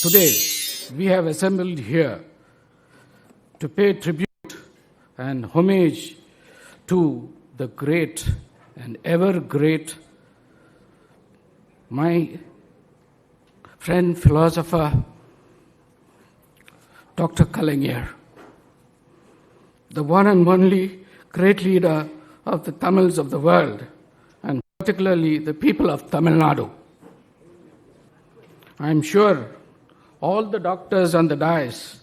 Today, we have assembled here to pay tribute and homage to the great and ever great, my friend philosopher, Dr. Kalaignar, the one and only great leader of the Tamils of the world, and particularly the people of Tamil Nadu. I am sure all the doctors on the dais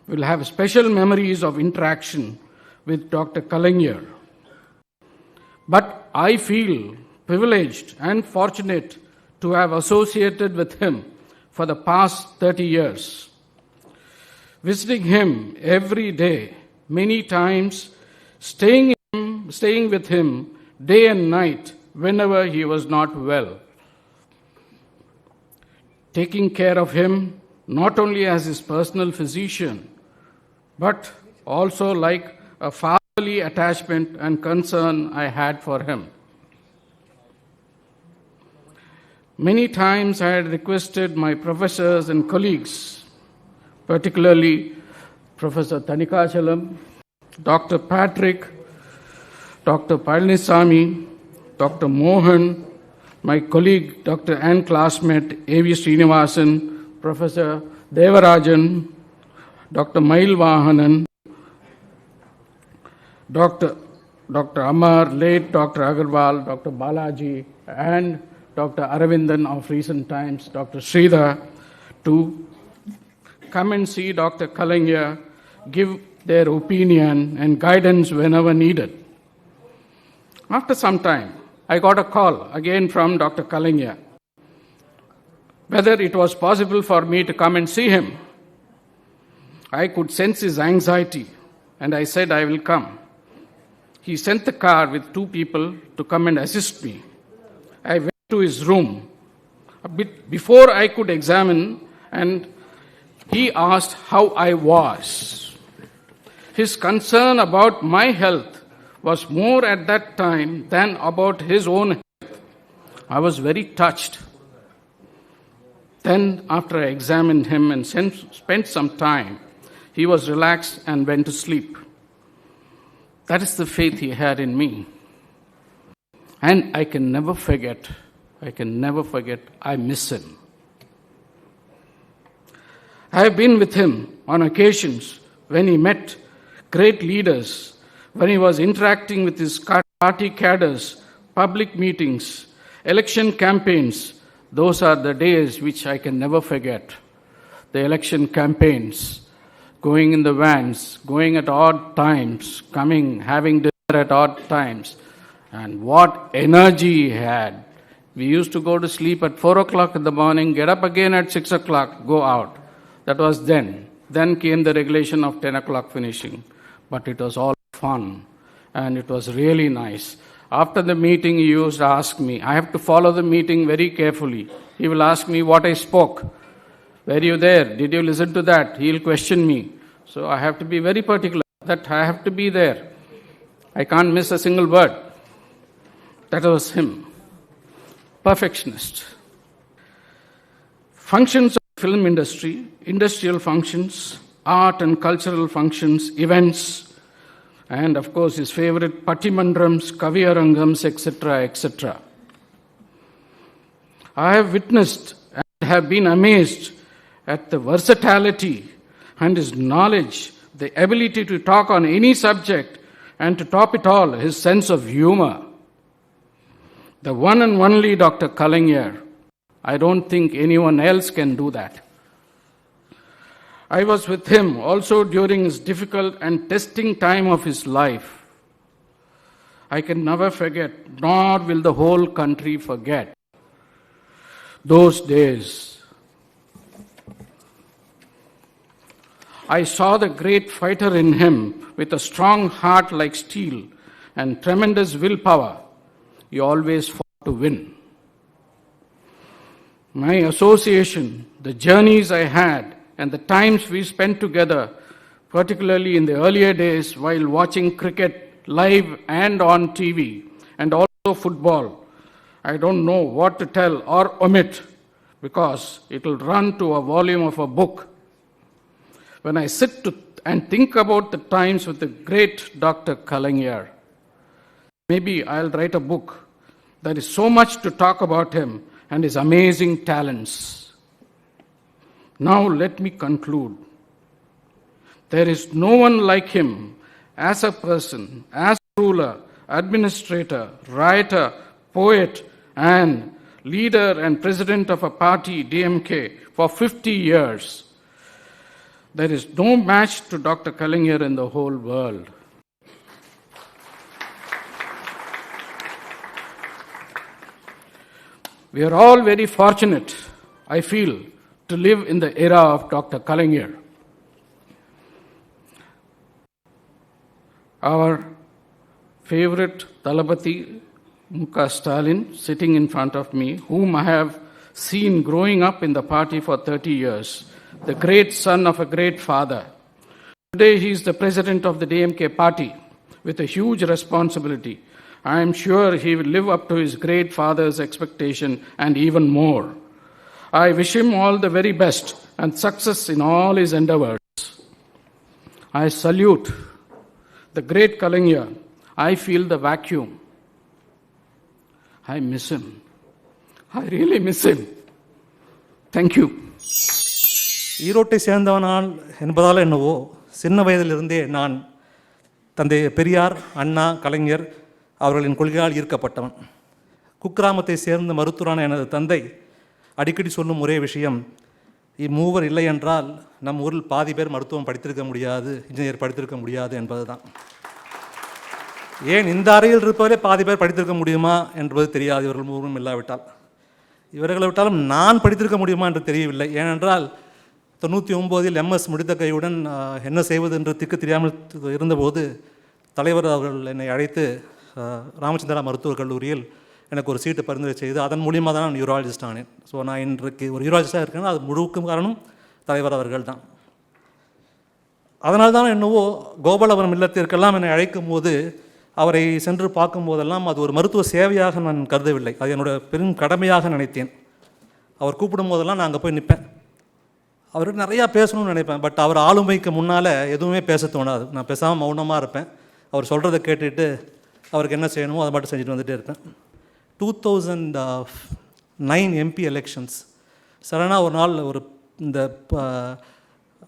will have special memories of interaction with Dr. Kalaignar. But I feel privileged and fortunate to have associated with him for the past 30 years, visiting him every day, many times, staying with him day and night whenever he was not well, taking care of him not only as his personal physician, but also like a fatherly attachment and concern I had for him. Many times I had requested my professors and colleagues, particularly Professor Thanikachalam, Dr. Patrick, Dr. Palanisamy, Dr. Mohan, my colleague, Dr. and classmate A.V. Srinivasan, Professor Devarajan, Dr. Mail Vahanan, Dr. Amar, late Dr. Agarwal, Dr. Balaji, and Dr. Aravindan of recent times, Dr. Sridhar, to come and see Dr. Kalaignar, give their opinion and guidance whenever needed. After some time, I got a call again from Dr. Kalaignar, whether it was possible for me to come and see him. I could sense his anxiety, and I said, I will come. He sent the car with 2 people to come and assist me. I went to his room a bit before I could examine, and he asked how I was. His concern about my health was more at that time than about his own health. I was very touched. Then, after I examined him and spent some time, he was relaxed and went to sleep. That is the faith he had in me. And I can never forget, I miss him. I have been with him on occasions when he met great leaders, when he was interacting with his party cadres, public meetings, election campaigns. Those are the days which I can never forget. The election campaigns, going in the vans, going at odd times, coming, having dinner at odd times. And what energy he had. We used to go to sleep at 4 o'clock in the morning, get up again at 6 o'clock, go out. That was then. Then came the regulation of 10 o'clock finishing. But it was all fun, and it was really nice. After the meeting, he used to ask me, I have to follow the meeting very carefully. He will ask me what I spoke. Were you there? Did you listen to that? He will question me. So I have to be very particular that I have to be there. I can't miss a single word. That was him. Perfectionist. Functions of the film industry, industrial functions, art and cultural functions, events, and of course his favorite Patimandrams, Kaviyarangams, etc., etc. I have witnessed and have been amazed at the versatility and his knowledge, the ability to talk on any subject, and to top it all, his sense of humor. The one and only Dr. Kalaignar. I don't think anyone else can do that. I was with him also during his difficult and testing time of his life. I can never forget, nor will the whole country forget, those days. I saw the great fighter in him with a strong heart like steel and tremendous willpower. He always fought to win. My association, the journeys I had, and the times we spent together, particularly in the earlier days while watching cricket live and on TV, and also football, I don't know what to tell or omit, because it will run to a volume of a book. When I sit and think about the times with the great Dr. Kalaignar, maybe I'll write a book. There is so much to talk about him and his amazing talents. Now let me conclude. There is no one like him as a person, as a ruler, administrator, writer, poet, and leader and president of a party, DMK, for 50 years. There is no match to Dr. Kalaignar in the whole world. We are all very fortunate, I feel, to live in the era of Dr. Kalaignar. Our favorite Dalapati, M.K. Stalin, sitting in front of me, whom I have seen growing up in the party for 30 years, the great son of a great father. Today he is the president of the DMK party with a huge responsibility. I am sure he will live up to his great father's expectation and even more. I wish him all the very best and success in all his endeavors. I salute the great Kalaignar. I feel the vacuum. I miss him. I really miss him. Thank you. ஈரோட்டை சேர்ந்தவனால் என்பதால் என்னவோ சின்ன வயதிலிருந்தே நான் தந்தை பெரியார், அண்ணா, கலைஞர் அவர்களின் கொள்கையால் ஈர்க்கப்பட்டவன். குக்கிராமத்தை சேர்ந்த மருத்துவரான எனது தந்தை அடிக்கடி சொல்லும் ஒரே விஷயம், இம்மூவர் இல்லை என்றால் நம் ஊரில் பாதி பேர் மருத்துவம் படித்திருக்க முடியாது, இன்ஜினியர் படித்திருக்க முடியாது என்பது தான். ஏன் இந்த அறையில் இருப்பவரே பாதி பேர் படித்திருக்க முடியுமா என்பது தெரியாது, இவர்கள் மூவரும் இல்லாவிட்டால். இவர்களை விட்டாலும் நான் படித்திருக்க முடியுமா என்று தெரியவில்லை. ஏனென்றால் 99 MS முடித்த கையுடன் என்ன செய்வது என்று திக்கு தெரியாமல் இருந்தபோது தலைவர் அவர்கள் என்னை அழைத்து ராமச்சந்திரா மருத்துவக் கல்லூரியில் எனக்கு ஒரு சீட்டு பரிந்துரை செய்து அதன் மூலியமாக தான் நான் யூராலஜிஸ்ட் ஆனேன். ஸோ நான் இன்றைக்கு ஒரு யூராலஜிஸ்டாக இருக்கேன்னா அது முழுக்கும் காரணம் தலைவர் அவர்கள் தான். அதனால்தான் என்னவோ கோபாலபுரம் இல்லத்திற்கெல்லாம் என்னை அழைக்கும் போது அவரை சென்று பார்க்கும்போதெல்லாம் அது ஒரு மருத்துவ சேவையாக நான் கருதவில்லை, அது என்னோட பெரும் கடமையாக நினைத்தேன். அவர் கூப்பிடும் போதெல்லாம் நான் அங்கே போய் நிற்பேன். அவருக்கு நிறையா பேசணும்னு நினைப்பேன். பட் அவர் ஆளுமைக்கு முன்னால் எதுவுமே பேச தோணாது. நான் பேசாமல் மௌனமாக இருப்பேன். அவர் சொல்கிறத கேட்டுட்டு அவருக்கு என்ன செய்யணுமோ அதை மட்டும் செஞ்சுட்டு வந்துகிட்டே இருப்பேன். 2009 MP எலெக்ஷன்ஸ் சடனாக ஒரு நாள் ஒரு இந்த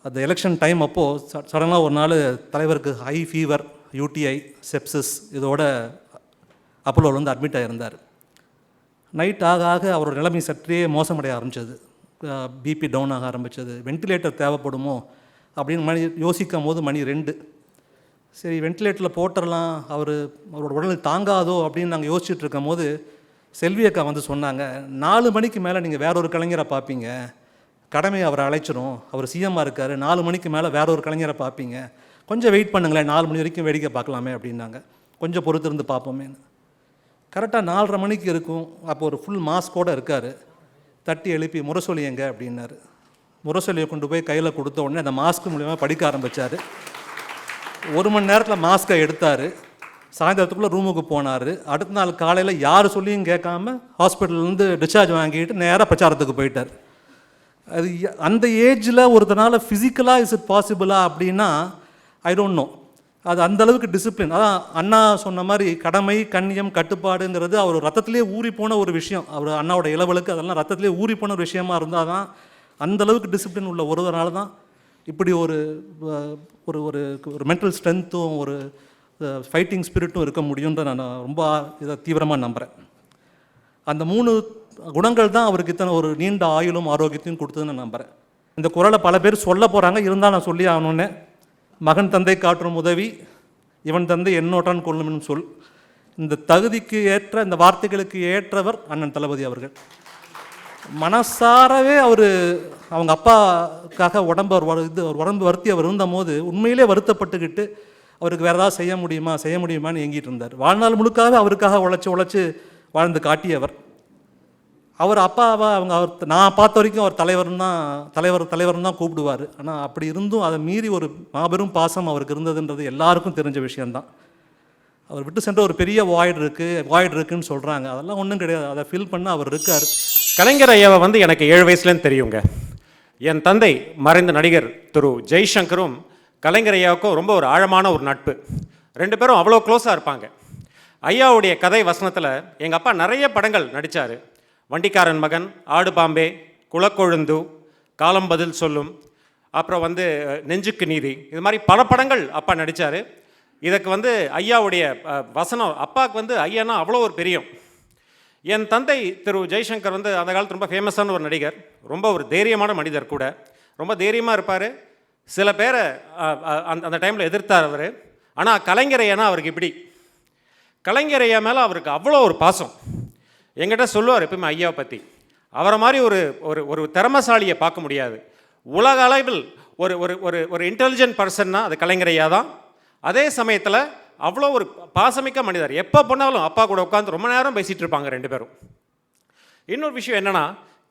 அந்த எலெக்ஷன் டைம் அப்போது சடனாக ஒரு நாள் தலைவருக்கு ஹை ஃபீவர், UTI, செப்சிஸ் இதோட அப்போலோவில் வந்து அட்மிட் ஆகியிருந்தார். நைட் ஆக ஆக அவரோட நிலைமை சற்றே மோசமடைய ஆரம்பித்தது. பிபி டவுன் ஆக ஆரம்பித்தது. வென்டிலேட்டர் தேவைப்படுமோ அப்படின்னு யோசிக்கும் போது மணி 2. சரி வென்டிலேட்டரில் போட்டுடலாம், அவரோட உடல் தாங்காதோ அப்படின்னு நாங்கள் யோசிச்சுட்டு இருக்கும் போது செல்வி அக்கா வந்து சொன்னாங்க, 4 மணிக்கு மேலே நீங்கள் வேற ஒரு கலைஞரை பார்ப்பீங்க, கடமை அவரை அழைச்சிரும், அவர் சிஎம்மாக இருக்கார், 4 மணிக்கு மேலே வேற ஒரு கலைஞரை பார்ப்பீங்க, கொஞ்சம் வெயிட் பண்ணுங்களேன், 4 மணி வரைக்கும் வேடிக்கை பார்க்கலாமே அப்படின்னாங்க. கொஞ்சம் பொறுத்திருந்து பார்ப்போமேன்னு. கரெக்டாக 4:30 மணிக்கு இருக்கும். அப்போ ஒரு ஃபுல் மாஸ்கோடு இருக்கார். தட்டி எழுப்பி முரசொலி எங்க அப்படின்னாரு. முரசொலியை கொண்டு போய் கையில் கொடுத்த உடனே அந்த மாஸ்க் மூலியமாக படிக்க ஆரம்பித்தார். 1 மணி நேரத்தில் மாஸ்கை எடுத்தார். சாயந்தரத்துக்குள்ளே ரூமுக்கு போனார். அடுத்த நாள் காலையில் யார் சொல்லியும் கேட்காம ஹாஸ்பிட்டல்லேருந்து டிஸ்சார்ஜ் வாங்கிட்டு நேராக பிரச்சாரத்துக்கு போயிட்டார். அது அந்த ஏஜில் ஒருத்தனால ஃபிசிக்கலாக இஸ் இட் பாசிபிளா அப்படின்னா ஐ டோன்ட் நோ. அது அந்தளவுக்கு டிசிப்ளின். அதான் அண்ணா சொன்ன மாதிரி கடமை, கண்ணியம், கட்டுப்பாடுங்கிறது அவர் ரத்தத்திலே ஊறி போன ஒரு விஷயம். அவர் அண்ணாவோட இளவலுக்கு அதெல்லாம் ரத்தத்திலே ஊறி போன ஒரு விஷயமா இருந்தால் தான் அந்தளவுக்கு டிசிப்ளின் உள்ள ஒருவரால் தான் இப்படி ஒரு ஒரு ஒரு மென்டல் ஸ்ட்ரென்த்தும் ஒரு ஃபைட்டிங் ஸ்பிரிட்டும் இருக்க முடியுன்ற நான் ரொம்ப இதை தீவிரமாக நம்புகிறேன். அந்த 3 குணங்கள் தான் அவருக்கு இத்தனை ஒரு நீண்ட ஆயுளும் ஆரோக்கியத்தையும் கொடுத்ததுன்னு நான் நம்புகிறேன். இந்த குறளை பல பேர் சொல்ல போகிறாங்க, இருந்தால் நான் சொல்லி ஆகணுன்னே. மகன் தந்தை காற்றும் உதவி, இவன் தந்தை என்னோட்டான் கொள்ளும் சொல். இந்த தகுதிக்கு ஏற்ற, இந்த வார்த்தைகளுக்கு ஏற்றவர் அண்ணன் தளபதி அவர்கள். மனசாரவே அவர் அவங்க அப்பாக்காக உடம்பு வருத்தி அவர் இருந்தபோது உண்மையிலே வருத்தப்பட்டுக்கிட்டு அவருக்கு வேறு ஏதாவது செய்ய முடியுமான்னு ஏங்கிட்டு இருந்தார். வாழ்நாள் முழுக்காக அவருக்காக உழைச்சி வாழ்ந்து காட்டியவர். அவர் அப்பாவை நான் பார்த்த வரைக்கும் அவர் தலைவர்னு தான் கூப்பிடுவார். ஆனால் அப்படி இருந்தும் அதை மீறி ஒரு மாபெரும் பாசம் அவருக்கு இருந்ததுன்றது எல்லாருக்கும் தெரிஞ்ச விஷயந்தான். அவர் விட்டு சென்ற ஒரு பெரிய வாய்டு இருக்குன்னு சொல்கிறாங்க. அதெல்லாம் ஒன்றும் கிடையாது. அதை ஃபில் பண்ண அவர் இருக்கார். கலைஞர் ஐயாவை வந்து எனக்கு 7 வயசுலேருந்து தெரியுங்க. என் தந்தை மறைந்த நடிகர் திரு ஜெய்சங்கரும் கலைஞர் ஐயாவுக்கும் ரொம்ப ஒரு ஆழமான ஒரு நட்பு. 2 பேரும் அவ்வளோ க்ளோஸாக இருப்பாங்க. ஐயாவுடைய கதை வசனத்தில் எங்கள் அப்பா நிறைய படங்கள் நடித்தார். வண்டிக்காரன் மகன், ஆடு பாம்பே, குலக்கொழுந்து, காலம் பதில் சொல்லும், அப்புறம் வந்து நெஞ்சுக்கு நீதி, இது மாதிரி பல படங்கள் அப்பா நடித்தார். இதுக்கு வந்து ஐயாவுடைய வசனம், அப்பாவுக்கு வந்து ஐயானா அவ்வளோ ஒரு பிரியம். என் தந்தை திரு ஜெய்சங்கர் வந்து அந்த காலத்தில் ரொம்ப ஃபேமஸான ஒரு நடிகர், ரொம்ப ஒரு தைரியமான மனிதர் கூட, ரொம்ப தைரியமாக இருப்பார். சில பேரை அந்த டைமில் எதிர்த்தார் அவர். ஆனால் கலைஞர் ஐயானா அவருக்கு இப்படி, கலைஞர் ஐயா மேலே அவருக்கு அவ்வளோ ஒரு பாசம். எங்கிட்ட சொல்லுவார் எப்பவுமே ஐயாவை பற்றி, அவரை மாதிரி ஒரு ஒரு திறமசாலியை பார்க்க முடியாது. உலக அளவில் ஒரு ஒரு ஒரு இன்டெலிஜென்ட் பர்சன்னா அது கலைஞர் ஐயா தான். அதே சமயத்தில் அவ்வளோ ஒரு பாசமிக்க மனிதர். எப்போ போனாலும் அப்பா கூட உட்காந்து ரொம்ப நேரம் பேசிகிட்டு இருப்பாங்க 2 பேரும். இன்னொரு விஷயம் என்னென்னா,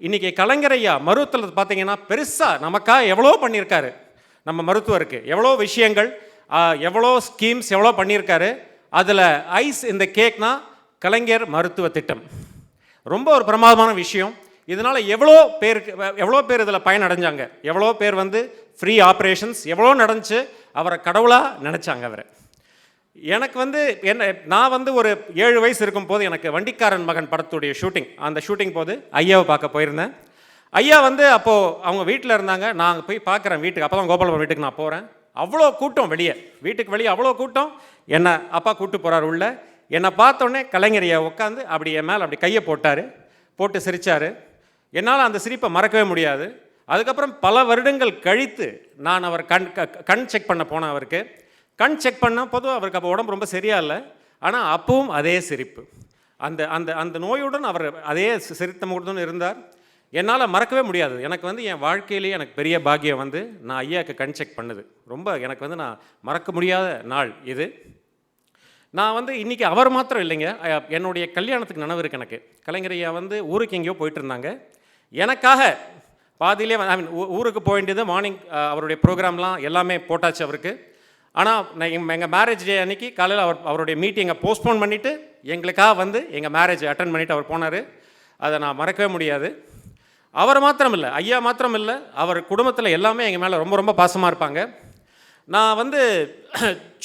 இன்றைக்கி கலைஞர் ஐயா மருத்துவத்தில் பார்த்தீங்கன்னா பெருசாக நமக்காக எவ்வளோ பண்ணியிருக்காரு. நம்ம மருத்துவருக்கு எவ்வளோ விஷயங்கள், எவ்வளோ ஸ்கீம்ஸ் எவ்வளோ பண்ணியிருக்காரு. அதில் ஐஸ் இந்த கேக்னா கலைஞர் மருத்துவ திட்டம் ரொம்ப ஒரு பிரமாதமான விஷயம். இதனால் எவ்வளோ பேர் இதில் பயனடைஞ்சாங்க, எவ்வளோ பேர் வந்து ஃப்ரீ ஆப்ரேஷன்ஸ் எவ்வளோ நடந்துச்சு. அவரை கடவுளாக நினச்சாங்க அவரை. எனக்கு வந்து நான் வந்து ஒரு 7 வயசு இருக்கும் போது எனக்கு வண்டிக்காரன் மகன் படத்துடைய அந்த ஷூட்டிங் போது ஐயாவை பார்க்க போயிருந்தேன். ஐயா வந்து அப்போது அவங்க வீட்டில் இருந்தாங்க. நான் போய் பார்க்குறேன் வீட்டுக்கு. அப்போ தான் கோபாலபுரம் வீட்டுக்கு நான் போகிறேன். அவ்வளோ கூட்டம் வெளியே, வீட்டுக்கு வெளியே அவ்வளோ கூட்டம். என்னை அப்பா கூப்பிட்டு போகிறார் உள்ள. என்னை பார்த்தோன்னே கலைஞர் ஐயா உட்காந்து அப்படி என் மேலே அப்படி கையை போட்டு சிரித்தார். என்னால் அந்த சிரிப்பை மறக்கவே முடியாது. அதுக்கப்புறம் பல வருடங்கள் கழித்து நான் அவர் கண் செக் பண்ண போனேன். அவருக்கு கண் செக் பண்ணால் பொதுவாக அவருக்கு அப்போ உடம்பு ரொம்ப சரியா இல்லை. ஆனால் அப்பவும் அதே சிரிப்பு, அந்த அந்த அந்த நோயுடன் அவர் அதே சிரித்த முகத்துடன் இருந்தார். என்னால் மறக்கவே முடியாது. எனக்கு வந்து என் வாழ்க்கையிலேயே எனக்கு பெரிய பாக்கியம் வந்து நான் ஐயாவுக்கு கண் செக் பண்ணது. ரொம்ப எனக்கு வந்து நான் மறக்க முடியாத நாள் இது. நான் வந்து இன்றைக்கி அவர் மாத்திரம் இல்லைங்க, என்னுடைய கல்யாணத்துக்கு நினைவு இருக்குது எனக்கு. கலைஞர் ஐயா வந்து ஊருக்கு எங்கேயோ போயிட்டு இருந்தாங்க. எனக்காக பாதியிலே ஊருக்கு போக வேண்டியது மார்னிங் அவருடைய ப்ரோக்ராம்லாம் எல்லாமே போட்டாச்சு அவருக்கு. ஆனால் எங்கள் மேரேஜ் டே அன்றைக்கி காலையில் அவருடைய மீட்டிங்கை போஸ்ட்போன் பண்ணிவிட்டு எங்களுக்காக வந்து எங்கள் மேரேஜ் அட்டன் பண்ணிவிட்டு அவர் போனார். அதை நான் மறக்கவே முடியாது. அவர் மாத்திரம் இல்லை, ஐயா மாத்திரம் இல்லை, அவர் குடும்பத்தில் எல்லாமே எங்கள் மேலே ரொம்ப ரொம்ப பாசமாக இருப்பாங்க. நான் வந்து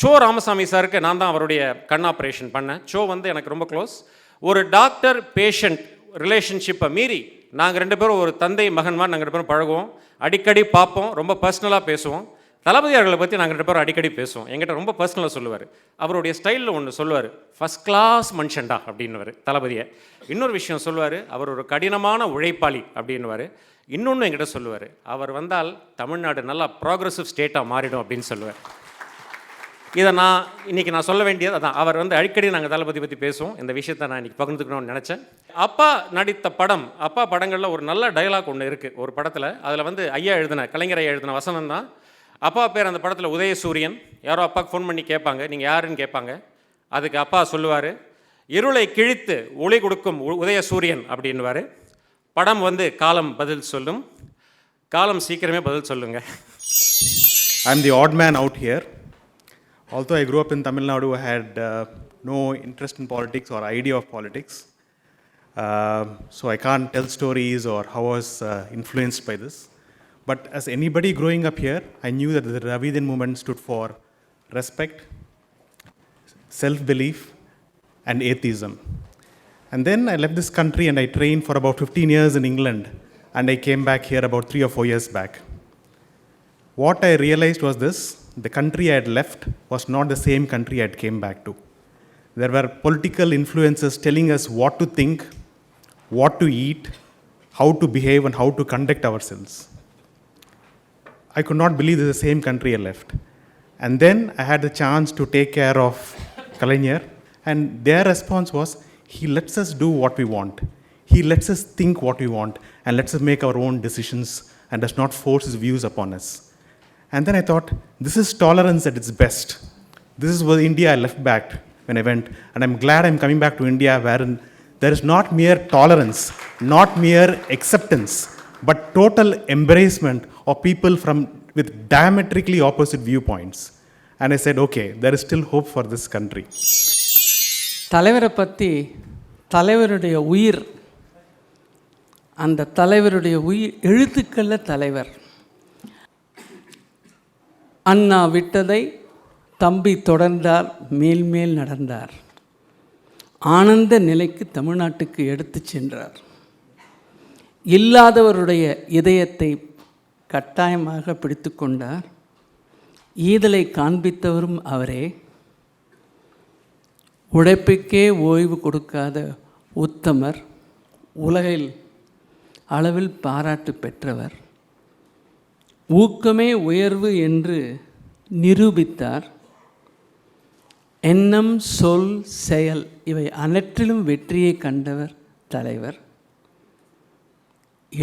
சோ ராமசாமி சாருக்கு நான் தான் அவருடைய கண் ஆப்ரேஷன் பண்ணேன். சோ வந்து எனக்கு ரொம்ப க்ளோஸ். ஒரு டாக்டர் பேஷண்ட் ரிலேஷன்ஷிப்பை மீறி நாங்கள் 2 பேரும் ஒரு தந்தை மகன் மாதிரி நாங்கள் 2 பேரும் பழகுவோம். அடிக்கடி பார்ப்போம், ரொம்ப பர்சனலாக பேசுவோம். தளபதி அவர்களை பற்றி நாங்கள் 2 பேரும் அடிக்கடி பேசுவோம். எங்கிட்ட ரொம்ப பர்சனலாக சொல்லுவார். அவருடைய ஸ்டைலில் ஒன்று சொல்லுவார், ஃபஸ்ட் கிளாஸ் மனுஷன்டா அப்படின்னுவார் தளபதியை. இன்னொரு விஷயம் சொல்லுவார், அவர் ஒரு கடினமான உழைப்பாளி அப்படின்னுவார். இன்னொன்று என்கிட்ட சொல்லுவார், அவர் வந்தால் தமிழ்நாடு நல்லா ப்ராக்ரெசிவ் ஸ்டேட்டாக மாறிடும் அப்படின்னு சொல்லுவார். இதை இன்றைக்கி நான் சொல்ல வேண்டியது அதான். அவர் வந்து அடிக்கடி நாங்கள் தளபதி பற்றி பேசுவோம். இந்த விஷயத்தை நான் இன்றைக்கி பகிர்ந்துக்கணும்னு நினச்சேன். அப்பா நடித்த அப்பா படங்களில் ஒரு நல்ல டயலாக் ஒன்று இருக்குது ஒரு படத்தில். அதில் வந்து கலைஞர் ஐயா எழுதின வசனம் தான். அப்பா பேர் அந்த படத்தில் உதயசூரியன். யாரோ அப்பாவுக்கு ஃபோன் பண்ணி கேட்பாங்க, நீங்கள் யாருன்னு கேட்பாங்க. அதுக்கு அப்பா சொல்லுவார், இருளை கிழித்து ஒளி கொடுக்கும் உதயசூரியன் அப்படின்வார். படம் வந்து காலம் பதில் சொல்லும். காலம் சீக்கிரமே பதில் சொல்லுங்க. I am the odd man out here. Although I grew up in Tamil Nadu, I had no interest in politics or idea of politics. So I can't tell stories or how I was influenced by this. But as anybody growing up here, I knew that the Dravidian movement stood for respect, self-belief, and atheism. And then I left this country and I trained for about 15 years in England, and I came back here about 3 or 4 years back. What I realized was this: the country I had left was not the same country I had came back to. There were political influences telling us what to think, what to eat, how to behave, and how to conduct ourselves. I could not believe this is the same country I left. And then I had the chance to take care of Kalaignar, and their response was, he lets us do what we want. He lets us think what we want and lets us make our own decisions and does not force his views upon us. And then I thought, this is tolerance at its best. This is what India I left back when I went. And I'm glad I'm coming back to India, wherein there is not mere tolerance, not mere acceptance, but total embracement of people with diametrically opposite viewpoints. And I said, okay, there is still hope for this country. தலைவரை பற்றி தலைவருடைய உயிர் அந்த தலைவருடைய எழுத்துக்களில் தலைவர். அண்ணா விட்டதை தம்பி தொடர்ந்தார், மேல்மேல் நடந்தார். ஆனந்த நிலைக்கு தமிழ்நாட்டுக்கு எடுத்து சென்றார். இல்லாதவருடைய இதயத்தை கட்டாயமாக பிடித்து கொண்டார். ஈதலை காண்பித்தவரும் அவரே. உழைப்புக்கே ஓய்வு கொடுக்காத உத்தமர், உலகில் அளவில் பாராட்டு பெற்றவர். ஊக்கமே உயர்வு என்று நிரூபித்தார். எண்ணம், சொல், செயல் இவை அனைத்திலும் வெற்றியை கண்டவர் தலைவர்.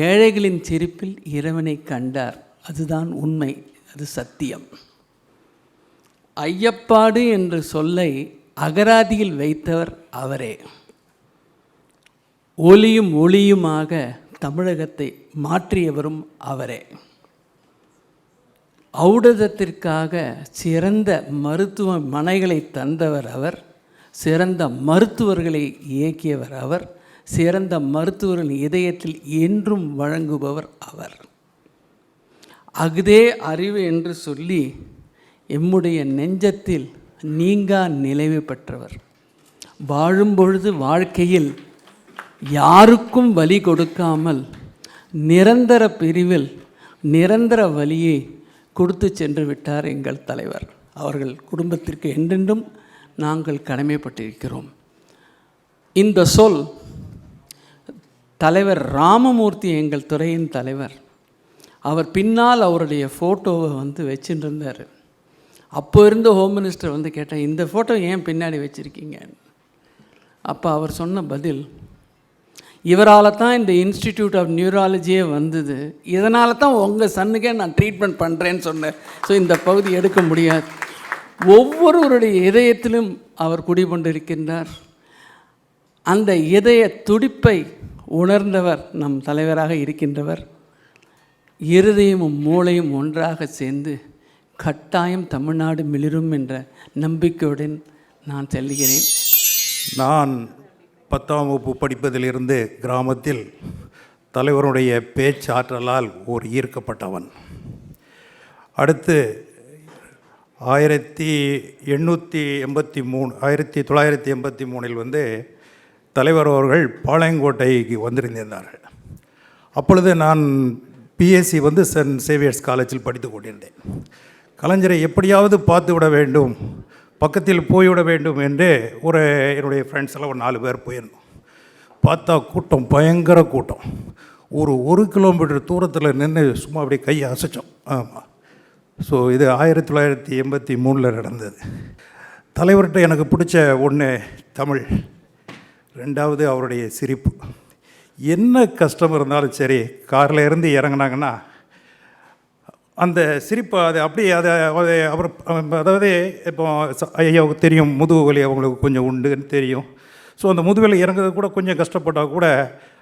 ஏழைகளின் சிரிப்பில் இறைவனை கண்டார். அதுதான் உண்மை, அது சத்தியம். ஐயப்பாடு என்ற சொல்லை அகராதியில் வைத்தவர் அவரே. ஒலியும் ஒளியுமாக தமிழகத்தை மாற்றியவரும் அவரே. ஔடதத்திற்காக சிறந்த மருத்துவமனைகளை தந்தவர் அவர். சிறந்த மருத்துவர்களை இயக்கியவர் அவர். சிறந்த மருத்துவர்களின் இதயத்தில் என்றும் வழங்குபவர் அவர். அஃதே அறிவு என்று சொல்லி எம்முடைய நெஞ்சத்தில் நீங்கா நிலைவு பெற்றவர். வாழும்பொழுது வாழ்க்கையில் யாருக்கும் வலி கொடுக்காமல் நிரந்தர பிரிவில் நிரந்தர வலியை கொடுத்து சென்று விட்டார் எங்கள் தலைவர். அவர்கள் குடும்பத்திற்கு என்றென்றும் நாங்கள் கடமைப்பட்டிருக்கிறோம். இந்த சொல் தலைவர் ராமமூர்த்தி, எங்கள் துறையின் தலைவர், அவர் பின்னால் அவருடைய ஃபோட்டோவை வச்சுட்டு இருந்தார். அப்போ இருந்த ஹோம் மினிஸ்டர் கேட்டால், இந்த ஃபோட்டோ ஏன் பின்னாடி வச்சுருக்கீங்க? அப்போ அவர் சொன்ன பதில், இவரால் தான் இந்த இன்ஸ்டிடியூட் ஆஃப் நியூராலஜியே வந்தது, இதனால தான் உங்கள் சன்னுக்கே நான் ட்ரீட்மெண்ட் பண்ணுறேன்னு சொன்னேன். ஸோ இந்த பகுதி எடுக்க முடியாது. ஒவ்வொருவருடைய இதயத்திலும் அவர் குடிகொண்டிருக்கின்றார். அந்த இதய துடிப்பை உணர்ந்தவர் நம் தலைவராக இருக்கின்றவர். இருதயமும் மூளையும் ஒன்றாக சேர்ந்து கட்டாயம் தமிழ்நாடு மிளிரும் என்ற நம்பிக்கையுடன் நான் செல்கிறேன். நான் 10ஆம் வகுப்பு படிப்பதிலிருந்து கிராமத்தில் தலைவருடைய பேச்சாற்றலால் ஈர்க்கப்பட்டவன். அடுத்து 1983 தலைவர் அவர்கள் பாளையங்கோட்டைக்கு வந்திருந்தார்கள். அப்பொழுது நான் பிஎஸ்சி சென்ட் சேவியர்ஸ் காலேஜில் படித்து கொண்டிருந்தேன். கலைஞரை எப்படியாவது பார்த்து விட வேண்டும், பக்கத்தில் போய்விட வேண்டும் என்று என்னுடைய ஃப்ரெண்ட்ஸ் எல்லாம் 4 பேர் போயிருந்தோம். பார்த்தா கூட்டம், பயங்கர கூட்டம். 1 கிலோமீட்டர் தூரத்தில் நின்று சும்மா அப்படியே கையை அசைச்சோம். ஆமாம். ஸோ இது 1983 நடந்தது. தலைவர்கிட்ட எனக்கு பிடிச்ச ஒன்று தமிழ், 2வது அவருடைய சிரிப்பு. என்ன கஷ்டம் இருந்தாலும் சரி, காரில் இருந்து இறங்கினாங்கன்னா அந்த சிரிப்பு அது அப்படியே அவர் அதாவது இப்போ ஐயாவுக்கு தெரியும் முதுகு வலி அவங்களுக்கு கொஞ்சம் உண்டுன்னு தெரியும். ஸோ அந்த முதுகு இறங்குறது கூட கொஞ்சம் கஷ்டப்பட்டால் கூட,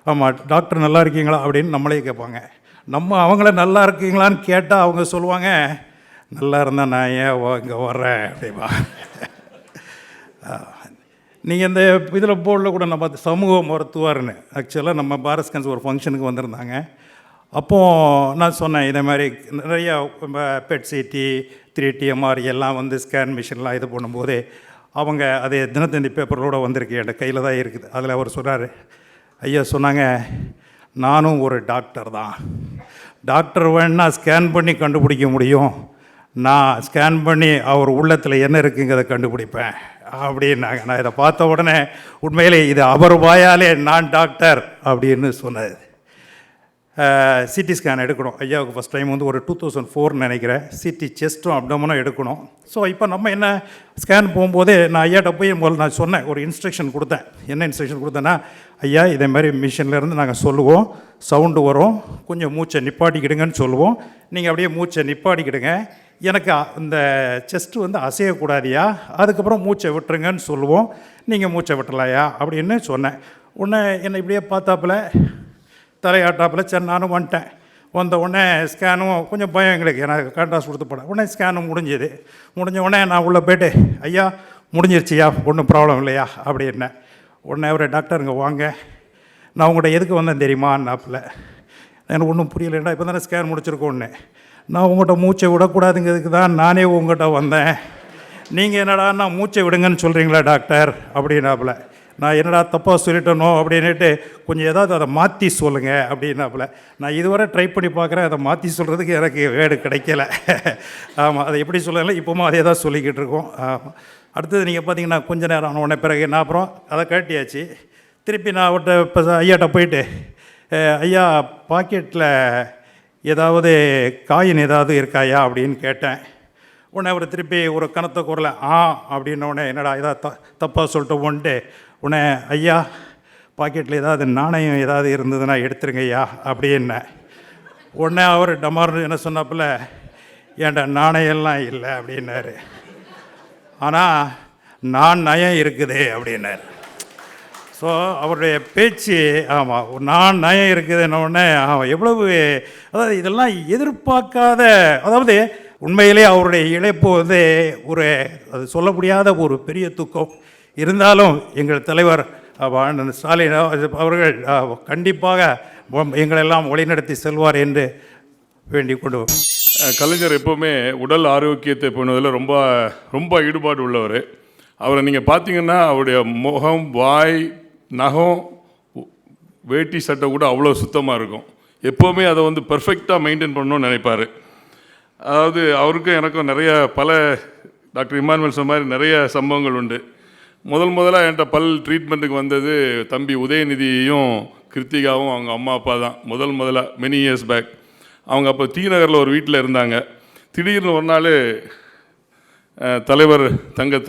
ஆமாம் டாக்டர் நல்லா இருக்கீங்களா அப்படின்னு நம்மளே கேட்பாங்க. நம்ம அவங்கள நல்லா இருக்கீங்களான்னு கேட்டால் அவங்க சொல்லுவாங்க, நல்லா இருந்தால் நான் ஏன் இங்கே வர்றேன் அப்படிவா. நீங்கள் இந்த இதில் போர்டில் கூட நம்ம சமூக மருத்துவர்னு ஆக்சுவலாக நம்ம பாரஸ்கன்ஸ் ஒரு ஃபங்க்ஷனுக்கு வந்திருந்தாங்க. அப்போது நான் சொன்னேன், இதே மாதிரி நிறையா பெட் சிடி 3TMR எல்லாம் ஸ்கேன் மிஷின்லாம் இது பண்ணும்போது அவங்க அதே தினத்தந்தி பேப்பரோடு வந்திருக்கு, என் கையில் தான் இருக்குது. அதில் அவர் சொன்னார், ஐயா சொன்னாங்க, நானும் ஒரு டாக்டர் தான், டாக்டர் வேணுன்னா ஸ்கேன் பண்ணி கண்டுபிடிக்க முடியும், நான் ஸ்கேன் பண்ணி அவர் உள்ளத்தில் என்ன இருக்குங்கிறத கண்டுபிடிப்பேன் அப்படின்னாங்க. நான் இதை பார்த்த உடனே உண்மையிலே இது அவர் வாயாலே நான் டாக்டர் அப்படின்னு சொன்னது. சிடி ஸ்கேன் எடுக்கணும் ஐயாவுக்கு ஃபஸ்ட் டைம் 2004 நினைக்கிறேன். சிடி செஸ்ட்டும் அப்டமனும் எடுக்கணும். ஸோ இப்போ நம்ம என்ன ஸ்கேன் போகும்போதே நான் ஐயாட்ட போய் முதல்ல நான் சொன்னேன், ஒரு இன்ஸ்ட்ரக்ஷன் கொடுத்தேன். என்ன இன்ஸ்ட்ரக்ஷன் கொடுத்தேன்னா, ஐயா இதே மாதிரி மிஷின்லேருந்து நாங்கள் சொல்லுவோம், சவுண்டு வரும், கொஞ்சம் மூச்சை நிப்பாட்டிக்கிடுங்கன்னு சொல்லுவோம், நீங்கள் அப்படியே மூச்சை நிப்பாட்டிக்கிடுங்க, எனக்கு இந்த செஸ்ட்டு அசையக்கூடாதியா, அதுக்கப்புறம் மூச்சை விட்டுருங்கன்னு சொல்லுவோம், நீங்கள் மூச்சை விட்டுலாயா அப்படின்னு சொன்னேன். உடனே என்னை இப்படியே பார்த்தாப்புல தலையாட்டாப்பில் சரி நானும் வந்துட்டேன். வந்த உடனே ஸ்கேனும் கொஞ்சம் பயம் எங்களுக்கு, எனக்கு கான்ட்ராஸ்ட் கொடுத்து போனேன். உடனே ஸ்கேனும் முடிஞ்ச உடனே நான் உள்ளே போய்ட்டு, ஐயா முடிஞ்சிருச்சியா, ஒன்றும் ப்ராப்ளம் இல்லையா அப்படின்னேன். உடனே அவரை டாக்டருங்க வாங்க, நான் உங்கள்கிட்ட எதுக்கு வந்தேன் தெரியுமான்னாப்பில். எனக்கு ஒன்றும் புரியலைண்டா, இப்போ தானே ஸ்கேன் முடிச்சிருக்கோன்னு. நான் உங்கள்கிட்ட மூச்சை விடக்கூடாதுங்கிறதுக்கு தான் நானே உங்கள்கிட்ட வந்தேன். நீங்கள் என்னடா நான் மூச்சை விடுங்கன்னு சொல்கிறீங்களா டாக்டர் அப்படின்னாப்புல. நான் என்னடா தப்பாக சொல்லிட்டனோ அப்படின்ட்டு கொஞ்சம் ஏதாவது அதை மாற்றி சொல்லுங்கள் அப்படின்னாப்புல. நான் இதுவரை ட்ரை பண்ணி பார்க்குறேன், அதை மாற்றி சொல்கிறதுக்கு எனக்கு வேர்டு கிடைக்கல. ஆமாம், அதை எப்படி சொல்லலை, இப்போவும் அதே தான் சொல்லிக்கிட்டு இருக்கோம். ஆமாம். அடுத்தது நீங்கள் பார்த்தீங்கன்னா கொஞ்ச நேரம் ஆன உடனே பிறகு நான் அப்புறம் அதை கட்டியாச்சு. திருப்பி நான் அவர்கிட்ட இப்போ ஐயாட்ட போயிட்டு, ஐயா பாக்கெட்டில் ஏதாவது காயின் ஏதாவது இருக்காயா அப்படின்னு கேட்டேன். உடனே அவர் திருப்பி ஒரு கனத்த குரலை அப்படின்ன உடனே என்னடா ஏதாவது தப்பாக சொல்லிட்டோன்ட்டு உடனே ஐயா பாக்கெட்டில் ஏதாவது நாணயம் ஏதாவது இருந்ததுன்னா எடுத்துருங்க ஐயா அப்படின்ன. உடனே அவர் டமார்னு என்ன சொன்னாப்புல, ஏன்டா நாணயம்லாம் இல்லை அப்படின்னாரு. ஆனால் நான் நயம் இருக்குது அப்படின்னாரு. ஸோ அவருடைய பேச்சு, ஆமாம், நான் நயம் இருக்குதுன்ன உடனே எவ்வளவு, அதாவது இதெல்லாம் எதிர்பார்க்காத, அதாவது உண்மையிலே அவருடைய இழப்பு வந்து ஒரு அது சொல்ல முடியாத ஒரு பெரிய துக்கம். இருந்தாலும் எங்கள் தலைவர் ஸ்டாலின் அவர்கள் கண்டிப்பாக எங்களெல்லாம் வழிநடத்தி செல்வார் என்று வேண்டிக் கொண்டு. கலைஞர் எப்போவுமே உடல் ஆரோக்கியத்தை பண்ணுவதில் ரொம்ப ரொம்ப ஈடுபாடு உள்ளவர். அவரை நீங்கள் பார்த்தீங்கன்னா அவருடைய முகம், வாய், நகம், வேட்டி சட்டை கூட அவ்வளோ சுத்தமாக இருக்கும். எப்போவுமே அதை வந்து பெர்ஃபெக்டாக மெயின்டைன் பண்ணணும்னு நினைப்பார். அதாவது அவருக்கும் எனக்கும் நிறைய டாக்டர் இமானுவேல் சொன்ன மாதிரி நிறைய சம்பவங்கள் உண்டு. முதலாக என்கிட்ட பல் ட்ரீட்மெண்ட்டுக்கு வந்தது தம்பி உதயநிதியும் கிருத்திகாவும் அவங்க அம்மா அப்பா தான். முதலாக மெனி இயர்ஸ் பேக். அவங்க அப்போ டி நகரில் ஒரு வீட்டில் இருந்தாங்க. திடீர்னு ஒரு நாள் தலைவர்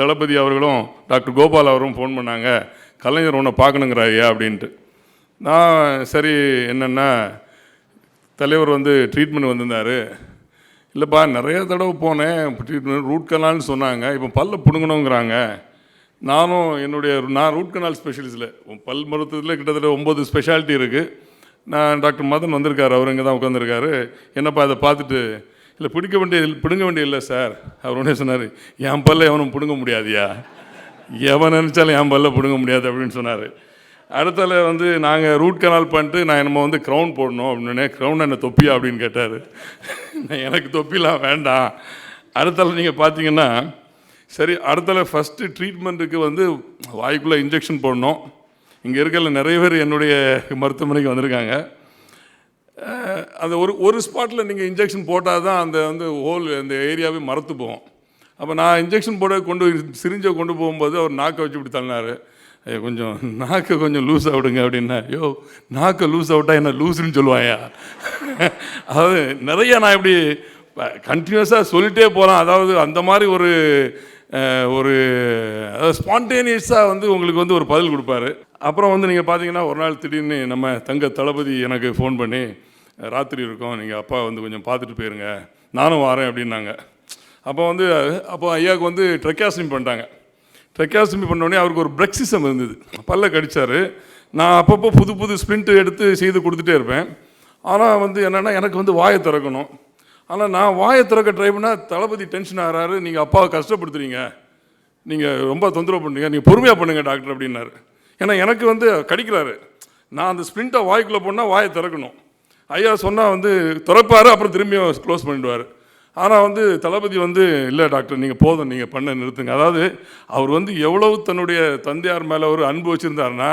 தளபதி அவர்களும் டாக்டர் கோபால் அவரும் ஃபோன் பண்ணாங்க, கலைஞர் உன்னை பார்க்கணுங்கிறாயா அப்படின்ட்டு. நான் சரி என்னென்னா தலைவர் வந்து ட்ரீட்மெண்ட் வந்திருந்தார். இல்லைப்பா நிறைய தடவை போனேன் ட்ரீட்மெண்ட், ரூட் கனால்னு சொன்னாங்க, இப்போ பல்ல பிடுங்கணுங்கிறாங்க. நான் ரூட் கனால் ஸ்பெஷலிஸ்டில் பல் மருத்துவத்தில் கிட்டத்தட்ட 9 ஸ்பெஷாலிட்டி இருக்குது. நான் டாக்டர் மதன் வந்திருக்கார், அவர் இங்கே தான் உட்காந்துருக்காரு. என்னப்பா அதை பார்த்துட்டு, இல்லை பிடுங்க வேண்டிய இல்லை சார். அவர் ஒன்றே சொன்னார், என் பல்ல எவனும் பிடுங்க முடியாதியா, எவன் நினச்சாலும் என் பல்ல பிடுங்க முடியாது அப்படின்னு சொன்னார். அடுத்தால வந்து நாங்கள் ரூட் கனால் பண்ணிட்டு நம்ம வந்து க்ரௌன் போடணும் அப்படின்னு. க்ரௌன் என்ன தொப்பியா அப்படின்னு கேட்டார். எனக்கு தொப்பிலாம் வேண்டாம். அடுத்தால நீங்கள் பார்த்தீங்கன்னா சரி, அடுத்தால ஃபஸ்ட்டு ட்ரீட்மெண்ட்டுக்கு வந்து வாய்க்குள்ளே இன்ஜெக்ஷன் போடணும். இங்கே இருக்கிற நிறைய பேர் என்னுடைய மருத்துவமனைக்கு வந்திருக்காங்க. அந்த ஒரு ஸ்பாட்டில் நீங்கள் இன்ஜெக்ஷன் போட்டால் தான் அந்த வந்து அந்த ஏரியாவே மரத்து போகும். அப்போ நான் இன்ஜெக்ஷன் போட சிரிஞ்சை கொண்டு போகும்போது அவர் நாக்கை வச்சு இப்படி தள்ளினார். கொஞ்சம் நாக்கை கொஞ்சம் லூஸ் ஆகிடுங்க அப்படின்னா. ஐயோ, நாக்கை லூஸ் அவுட்டாக என்ன லூஸுன்னு சொல்லுவாயா? அதாவது நிறைய நான் இப்படி கண்டினியூஸாக சொல்லிட்டே போகிறேன். அதாவது அந்த மாதிரி ஒரு அதாவது ஸ்பான்டேனியஸாக வந்து உங்களுக்கு வந்து ஒரு பதில் கொடுப்பாரு. அப்புறம் வந்து நீங்கள் பார்த்தீங்கன்னா ஒரு நாள் திடீர்னு நம்ம தளபதி எனக்கு ஃபோன் பண்ணி, ராத்திரி இருக்கும், நீங்கள் அப்பா வந்து கொஞ்சம் பார்த்துட்டு போயிருங்க, நானும் வரேன் அப்படின்னாங்க. அப்போ ஐயாவுக்கு வந்து ட்ரெக்காஸ்டமி பண்ணிட்டாங்க. ட்ரெக்காஸ்டமி பண்ணோடனே அவருக்கு ஒரு பிரெக்சிசம் இருந்தது, பல்ல கடித்தார். நான் அப்பப்போ புது ஸ்பிரிண்ட்டு எடுத்து செய்து கொடுத்துட்டே இருப்பேன். ஆனால் வந்து என்னென்னா எனக்கு வந்து வாயை திறக்கணும். ஆனால் நான் வாயை திறக்க ட்ரை பண்ணால் தளபதி டென்ஷன் ஆகிறாரு, நீங்கள் அப்பாவை கஷ்டப்படுத்துறீங்க, நீங்கள் ரொம்ப தொந்தரவு பண்ணுறீங்க, நீங்கள் பொறுமையாக பண்ணுங்கள் டாக்டர் அப்படின்னாரு. ஏன்னா எனக்கு வந்து கடிக்கிறாரு. நான் அந்த ஸ்பிரிண்ட்டை வாய்க்குள்ளே போனால் வாயை திறக்கணும். ஐயா சொன்னால் வந்து திறப்பார், அப்புறம் திரும்பியும் க்ளோஸ் பண்ணிவிடுவார். ஆனால் வந்து தளபதி வந்து இல்லை டாக்டர் நீங்கள் போதும், நீங்கள் பண்ண நிறுத்துங்க. அதாவது அவர் வந்து எவ்வளவு தன்னுடைய தந்தையார் மேலே ஒரு அன்பு வச்சுருந்தாருன்னா,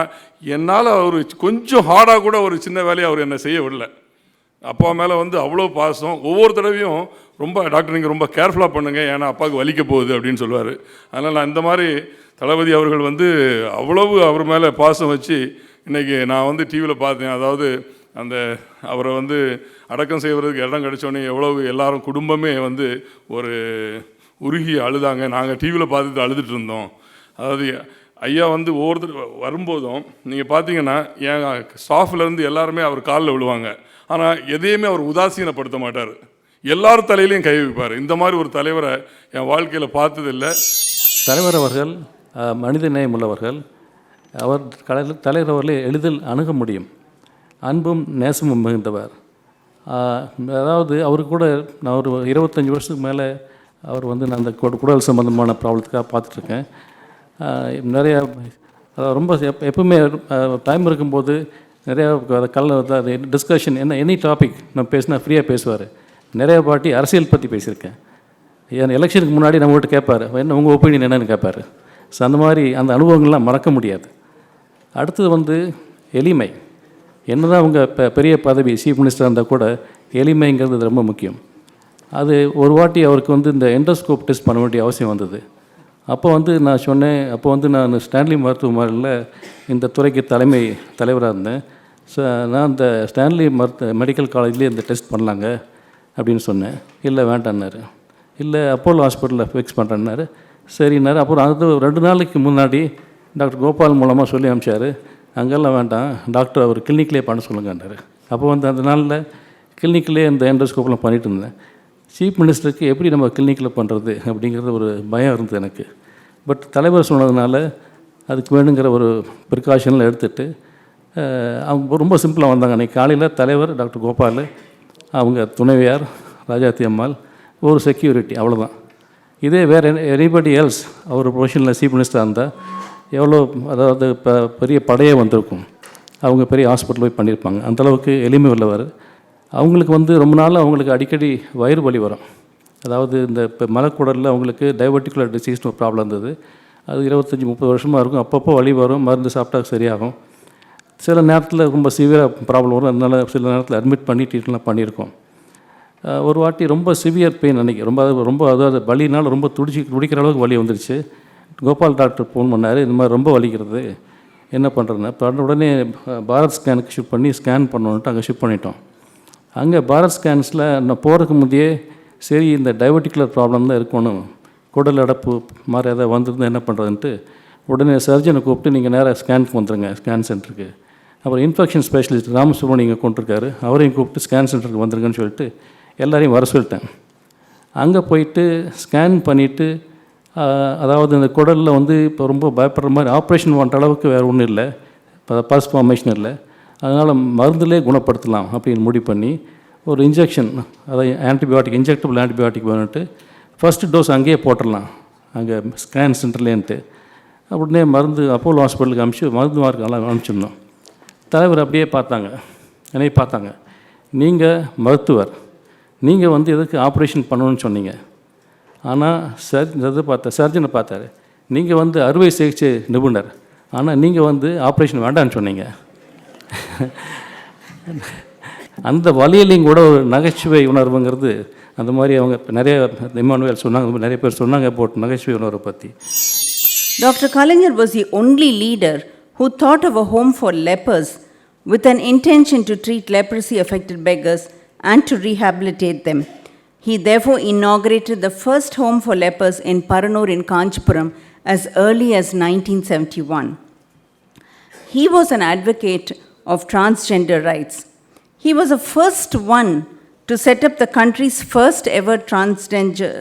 என்னால் அவர் கொஞ்சம் ஹார்டாக கூட ஒரு சின்ன வேலையை அவர் என்னை செய்ய விடல. அப்பா மேலே வந்து அவ்வளோ பாசம். ஒவ்வொரு தடவையும் ரொம்ப டாக்டர் நீங்கள் ரொம்ப கேர்ஃபுல்லாக பண்ணுங்கள், ஏன்னா அப்பாவுக்கு வலிக்க போகுது அப்படின்னு சொல்லுவார். அதனால் நான் இந்த மாதிரி தளபதி அவர்கள் வந்து அவ்வளவு அவர் மேலே பாசம் வச்சு இன்றைக்கி நான் வந்து டிவியில் பார்த்தேன். அதாவது அவரை வந்து அடக்கம் செய்வதற்கு இடம் கிடச்சோன்னே எவ்வளவு எல்லாரும் குடும்பமே வந்து ஒரு உருகி அழுதாங்க. நாங்கள் டிவியில் பார்த்துட்டு அழுதுட்டு இருந்தோம். அதாவது ஐயா வந்து ஒவ்வொருத்தர் வரும்போதும் நீங்கள் பார்த்தீங்கன்னா என் ஸ்டாஃப்லேருந்து எல்லாருமே அவர் காலில் விழுவாங்க. ஆனால் எதையுமே அவர் உதாசீனப்படுத்த மாட்டார், எல்லார் தலையிலையும் கை வைப்பார். இந்த மாதிரி ஒரு தலைவரை என் வாழ்க்கையில் பார்த்ததில்லை. தலைவர் அவர்கள் மனித நேயம் உள்ளவர்கள். அவர் தலைவர் அவர்களை எளிதில் அணுக முடியும். அன்பும் நேசமும் மிகுந்தவர். அதாவது அவருக்கு கூட நான் ஒரு 25 வருஷத்துக்கு மேலே அவர் வந்து நான் அந்த குடல் சம்பந்தமான ப்ராப்ளத்துக்காக பார்த்துட்ருக்கேன். நிறைய ரொம்ப எப்பவுமே டைம் இருக்கும்போது நிறையா டிஸ்கஷன் என்ன எனி டாபிக் நம்ம பேசினா ஃப்ரீயாக பேசுவார். நிறைய வாட்டி அரசியல் பற்றி பேசியிருக்கேன். ஏன் எலெக்ஷனுக்கு முன்னாடி நம்மகிட்ட கேட்பார், என்ன உங்கள் ஒப்பீனியன் என்னன்னு கேட்பார். ஸோ அந்த மாதிரி அந்த அனுபவங்கள்லாம் மறக்க முடியாது. அடுத்தது வந்து எளிமை. என்ன தான் அவங்க இப்போ பெரிய பதவி சீஃப் மினிஸ்டர் இருந்தால் கூட எளிமைங்கிறது ரொம்ப முக்கியம். அது ஒரு வாட்டி அவருக்கு வந்து இந்த எண்டோஸ்கோப் டெஸ்ட் பண்ண வேண்டிய அவசியம் வந்தது. அப்போ வந்து நான் சொன்னேன், அப்போ வந்து நான் ஸ்டான்லி மருத்துவமனையில் இந்த துறைக்கு தலைவராக இருந்தேன். ஸோ நான் இந்த ஸ்டான்லி மெடிக்கல் காலேஜ்லேயே இந்த டெஸ்ட் பண்ணலாங்க அப்படின்னு சொன்னேன். இல்லை வேண்டான்னாரு. இல்லை அப்போலோ ஹாஸ்பிட்டலில் ஃபிக்ஸ் பண்ணுறேன்னாரு. சரின்னாரு. அப்புறம் அது 2 நாளைக்கு முன்னாடி டாக்டர் கோபால் மூலமாக சொல்லி அனுப்பிச்சார், அங்கெல்லாம் வேண்டாம் டாக்டர் அவர் கிளினிக்லேயே பண்ண சொல்லுங்கன்றார். அப்போ வந்து அந்த நாளில் கிளினிக்லேயே இந்த எண்டோஸ்கோப்லாம் பண்ணிகிட்டு இருந்தேன். சீஃப் மினிஸ்டருக்கு எப்படி நம்ம கிளினிக்கில் பண்ணுறது அப்படிங்கிறது ஒரு பயம் இருந்தது எனக்கு. பட் தலைவர் சொன்னதுனால அதுக்கு வேணுங்கிற ஒரு ப்ரிகாஷன்லாம் எடுத்துகிட்டு அவங்க ரொம்ப சிம்பிளாக வந்தாங்க. அன்றைக்கி காலையில் தலைவர் டாக்டர் கோபால், அவங்க துணைவியார் ராஜாத்தி அம்மாள், ஒரு செக்யூரிட்டி, அவ்வளோதான். இதே வேறு எனிபடி எல்ஸ் அவர் பொசிஷனில் சீஃப் மினிஸ்டராக இருந்தால் எவ்வளோ, அதாவது இப்போ பெரிய படையே வந்திருக்கும், அவங்க பெரிய ஹாஸ்பிட்டல் போய் பண்ணியிருப்பாங்க. அந்தளவுக்கு எளிமை உள்ளவர். அவங்களுக்கு வந்து ரொம்ப நாள் அவங்களுக்கு அடிக்கடி வயிறு வலி வரும். அதாவது இந்த இப்போ மலக்குடலில் அவங்களுக்கு டைவர்டிகுலர் டிசீஸ்னு ஒரு ப்ராப்ளம் இருந்தது. அது 25-30 வருஷமாக இருக்கும். அப்பப்போ வலி வரும், மருந்து சாப்பிட்டா சரியாகும். சில நேரத்தில் ரொம்ப சிவியராக ப்ராப்ளம் வரும். அதனால் சில நேரத்தில் அட்மிட் பண்ணி ட்ரீட்மெண்ட்லாம் பண்ணியிருக்கோம். ஒரு வாட்டி ரொம்ப சிவியர் பெயின் அன்றைக்கி ரொம்ப அதாவது வலினால் ரொம்ப துடிக்கிற அளவுக்கு வலி வந்துருச்சு. கோபால் டாக்டர் ஃபோன் பண்ணார், இந்த மாதிரி ரொம்ப வலிக்கிறது, என்ன பண்ணுறதுன்னு. பண்ண உடனே பாரத் ஸ்கேனுக்கு ஷிஃப்ட் பண்ணி ஸ்கேன் பண்ணணுன்ட்டு அங்கே ஷிஃப்ட் பண்ணிட்டோம். அங்கே பாரத் ஸ்கேன்ஸில் நான் போகிறதுக்கு முந்தையே சரி இந்த டைவர்டிகுலர் ப்ராப்ளம் தான் இருக்கணும், குடல் அடைப்பு மாதிரி எதாவது வந்திருந்தால் என்ன பண்ணுறதுன்ட்டு உடனே சர்ஜனை கூப்பிட்டு நீங்கள் நேராக ஸ்கேனுக்கு வந்துடுங்க ஸ்கேன் சென்டருக்கு. அப்புறம் இன்ஃபெக்ஷன் ஸ்பெஷலிஸ்ட் ராமசுப்ரமணியம் இங்கே கொண்டிருக்காரு, அவரையும் கூப்பிட்டு ஸ்கேன் சென்டருக்கு வந்துருங்கன்னு சொல்லிட்டு எல்லாரையும் வர சொல்லிட்டேன். அங்கே போயிட்டு ஸ்கேன் பண்ணிவிட்டு, அதாவது இந்த குடலில் வந்து இப்போ ரொம்ப பயப்படுற மாதிரி ஆப்ரேஷன் பண்ணுற அளவுக்கு வேறு ஒன்றும் இல்லை, இப்போ பல்ஸ் ஃபார்மேஷன் இல்லை, அதனால் மருந்துலே குணப்படுத்தலாம் அப்படின்னு முடிவு பண்ணி ஒரு இன்ஜெக்ஷன், அதாவது ஆன்டிபயோட்டிக், இன்ஜெக்டபிள் ஆன்டிபயோட்டிக் வேணுன்ட்டு ஃபஸ்ட்டு டோஸ் அங்கேயே போட்டுடலாம் அங்கே ஸ்கேன் சென்டர்லேன்ட்டு உடனே மருந்து அப்போலோ ஹாஸ்பிட்டலுக்கு மருந்து மார்க்கெல்லாம் அனுப்பிச்சிருந்தோம். தலைவர் அப்படியே பார்த்தாங்க, என்னைய பார்த்தாங்க, நீங்கள் மருத்துவர், நீங்கள் வந்து எதுக்கு ஆப்ரேஷன் பண்ணணும்னு சொன்னீங்க, ஆனால் சர்ஜனை பார்த்தாரு, நீங்கள் வந்து அறுவை சிகிச்சை நிபுணர், ஆனால் நீங்கள் வந்து ஆப்ரேஷன் வேண்டான்னு சொன்னீங்க. அந்த வழியிலையும் கூட ஒரு நகைச்சுவை உணர்வுங்கிறது அந்த மாதிரி அவங்க நிறைய இமானுவேல் சொன்னாங்க, நிறைய பேர் சொன்னாங்க போட்டு நகைச்சுவை உணர்வை பற்றி. Dr. Kalaignar was the only leader who thought of a home for lepers with an intention to treat leprosy-affected beggars and to rehabilitate them. He therefore inaugurated the first home for lepers in Paranur in Kanchipuram as early as 1971. He was an advocate of transgender rights. He was the first one to set up the country's first ever transgender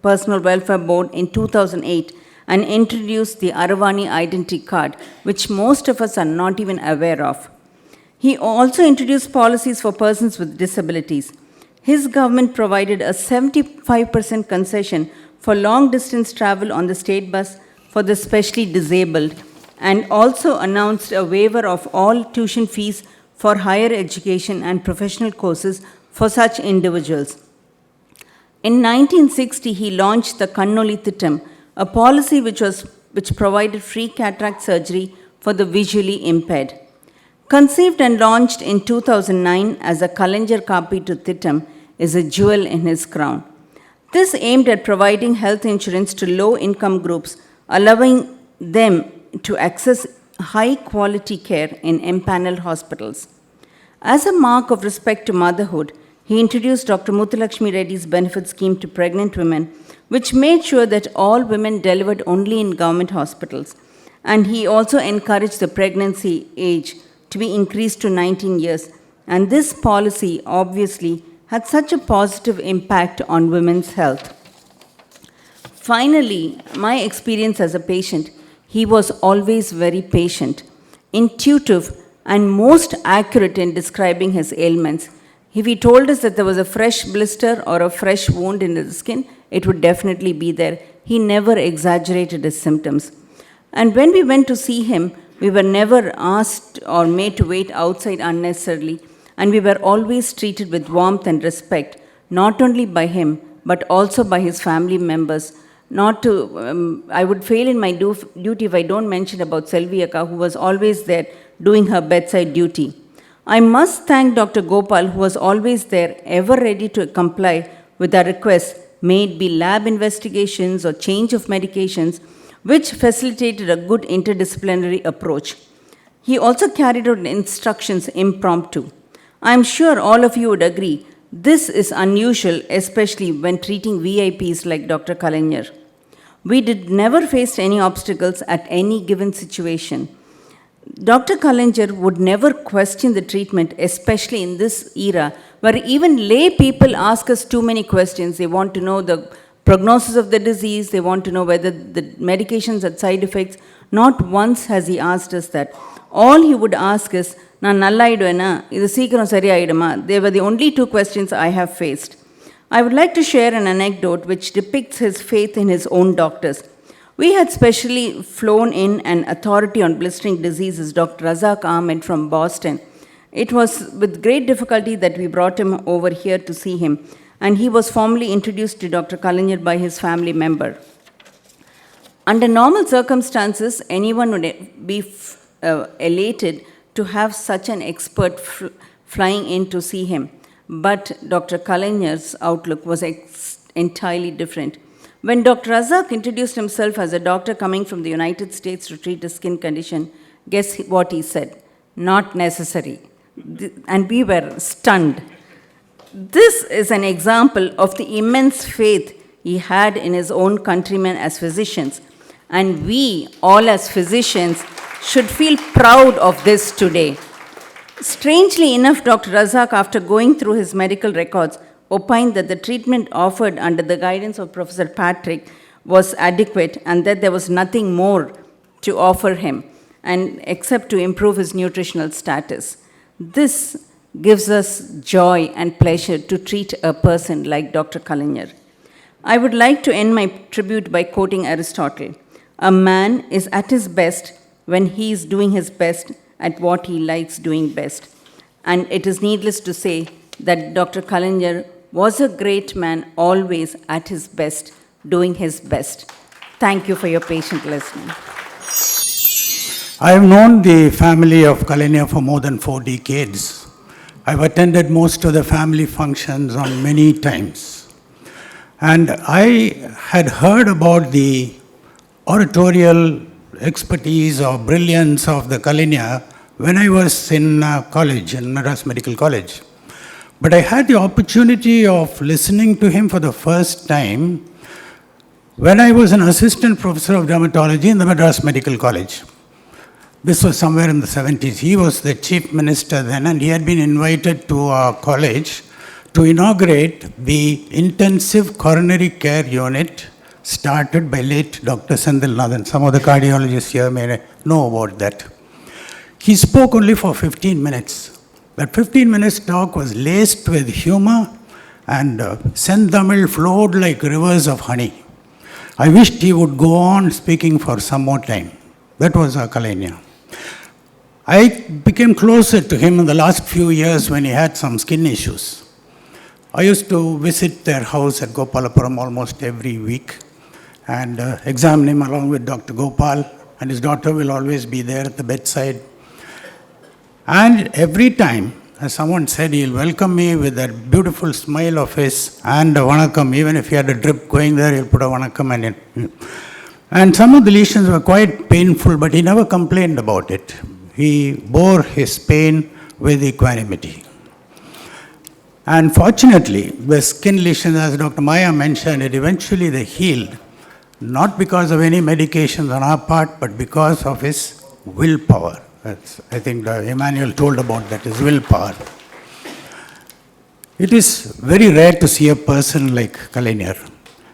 personal welfare board in 2008 and introduced the Aravani identity card, which most of us are not even aware of. He also introduced policies for persons with disabilities. His government provided a 75% concession for long-distance travel on the state bus for the specially disabled, and also announced a waiver of all tuition fees for higher education and professional courses for such individuals. In 1960, he launched the Kannoli Thittam, a policy which provided free cataract surgery for the visually impaired. Conceived and launched in 2009 as a Kalaignar Kappeetu Thittam, is a jewel in his crown. This aimed at providing health insurance to low-income groups, allowing them to access high-quality care in empaneled hospitals. As a mark of respect to motherhood, he introduced Dr. Muthulakshmi Reddy's benefit scheme to pregnant women, which made sure that all women delivered only in government hospitals. And he also encouraged the pregnancy age to be increased to 19 years. And this policy obviously had such a positive impact on women's health. Finally, my experience as a patient, he was always very patient, intuitive, and most accurate in describing his ailments. If he told us that there was a fresh blister or a fresh wound in the skin, it would definitely be there. He never exaggerated his symptoms. And when we went to see him, We were never asked or made to wait outside unnecessarily, and we were always treated with warmth and respect, not only by him, but also by his family members. Not to, I would fail in my duty if I don't mention about Selvi Akka, who was always there doing her bedside duty. I must thank Dr. Gopal, who was always there, ever ready to comply with our requests, may it be lab investigations or change of medications, which facilitated a good interdisciplinary approach. He also carried out instructions impromptu. I am sure all of you would agree, this is unusual, especially when treating VIPs like Dr. Kalaignar. We never faced any obstacles at any given situation. Dr. Kalaignar would never question the treatment, especially in this era, where even lay people ask us too many questions. They want to know the prognosis of the disease, they want to know whether the medications had side effects. Not once has he asked us that. All he would ask is, "Na nallaiduena, idu seekiram sariyaiduma." They were the only two questions I have faced. I would like to share an anecdote which depicts his faith in his own doctors. We had specially flown in an authority on blistering diseases, Dr. Razak Ahmed from Boston. It was with great difficulty that we brought him over here to see him, and he was formally introduced to Dr. Kalaignar by his family member. Under normal circumstances, anyone would be elated to have such an expert flying in to see him. But Dr. Kalaignar's outlook was entirely different. When Dr. Razak introduced himself as a doctor coming from the United States to treat a skin condition, guess what he said? Not necessary. And we were stunned. This is an example of the immense faith he had in his own countrymen as physicians. And we, all as physicians, should feel proud of this today. Strangely enough, Dr. Razak, after going through his medical records, opined that the treatment offered under the guidance of Professor Patrick was adequate and that there was nothing more to offer him and except to improve his nutritional status. This gives us joy and pleasure to treat a person like Dr. Kalaignar. I would like to end my tribute by quoting Aristotle. A man is at his best when he is doing his best at what he likes doing best. And it is needless to say that Dr. Kalaignar was a great man, always at his best, doing his best. Thank you for your patient listening. I have known the family of Kalaignar for more than 4 decades. I've attended most of the family functions on many times. And I had heard about the oratorial expertise or brilliance of the Kalaignar when I was in college, in Madras Medical College. But I had the opportunity of listening to him for the first time when I was an assistant professor of dermatology in the Madras Medical College. This was somewhere in the 70s. He was the chief minister then, and he had been invited to our college to inaugurate the intensive coronary care unit started by late Dr. Sendilnathan. Some of the cardiologists here may know about that. He spoke only for 15 minutes. That 15 minutes talk was laced with humor, and Sendamil flowed like rivers of honey. I wished he would go on speaking for some more time. That was our Kalaignar. I became closer to him in the last few years when he had some skin issues. I used to visit their house at Gopalapuram almost every week and examine him along with Dr. Gopal, and his daughter will always be there at the bedside. And every time, as someone said, he'll welcome me with that beautiful smile of his and a vanakkam. Even if he had a drip going there, he'll put a vanakkam in it. And some of the lesions were quite painful, but he never complained about it. He bore his pain with equanimity. And fortunately, the skin lesions, as Dr. Maya mentioned, it eventually they healed, not because of any medications on our part, but because of his willpower. I think Emmanuel told about that, his willpower. It is very rare to see a person like Kalaignar,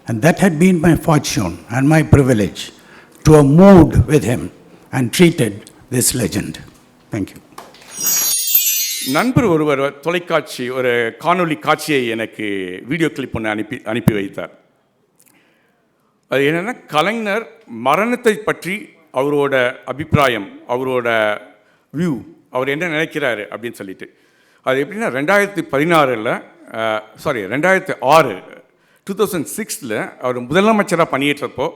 and that had been my fortune and my privilege to have moved with him and treated this legend. Thank you. நண்பர் ஒருவர் தொலைக்காட்சி ஒரு காணொளி காட்சியை எனக்கு video clip ஒன்று அனுப்பி வைத்தார். அது என்னென்னா, கலைஞர் மரணத்தை பற்றி அவரோட அபிப்பிராயம், அவரோட வியூ, அவர் என்ன நினைக்கிறாரு அப்படின்னு சொல்லிட்டு. அது எப்படின்னா 2006 அவர் முதலமைச்சராக பணியேற்றப்போ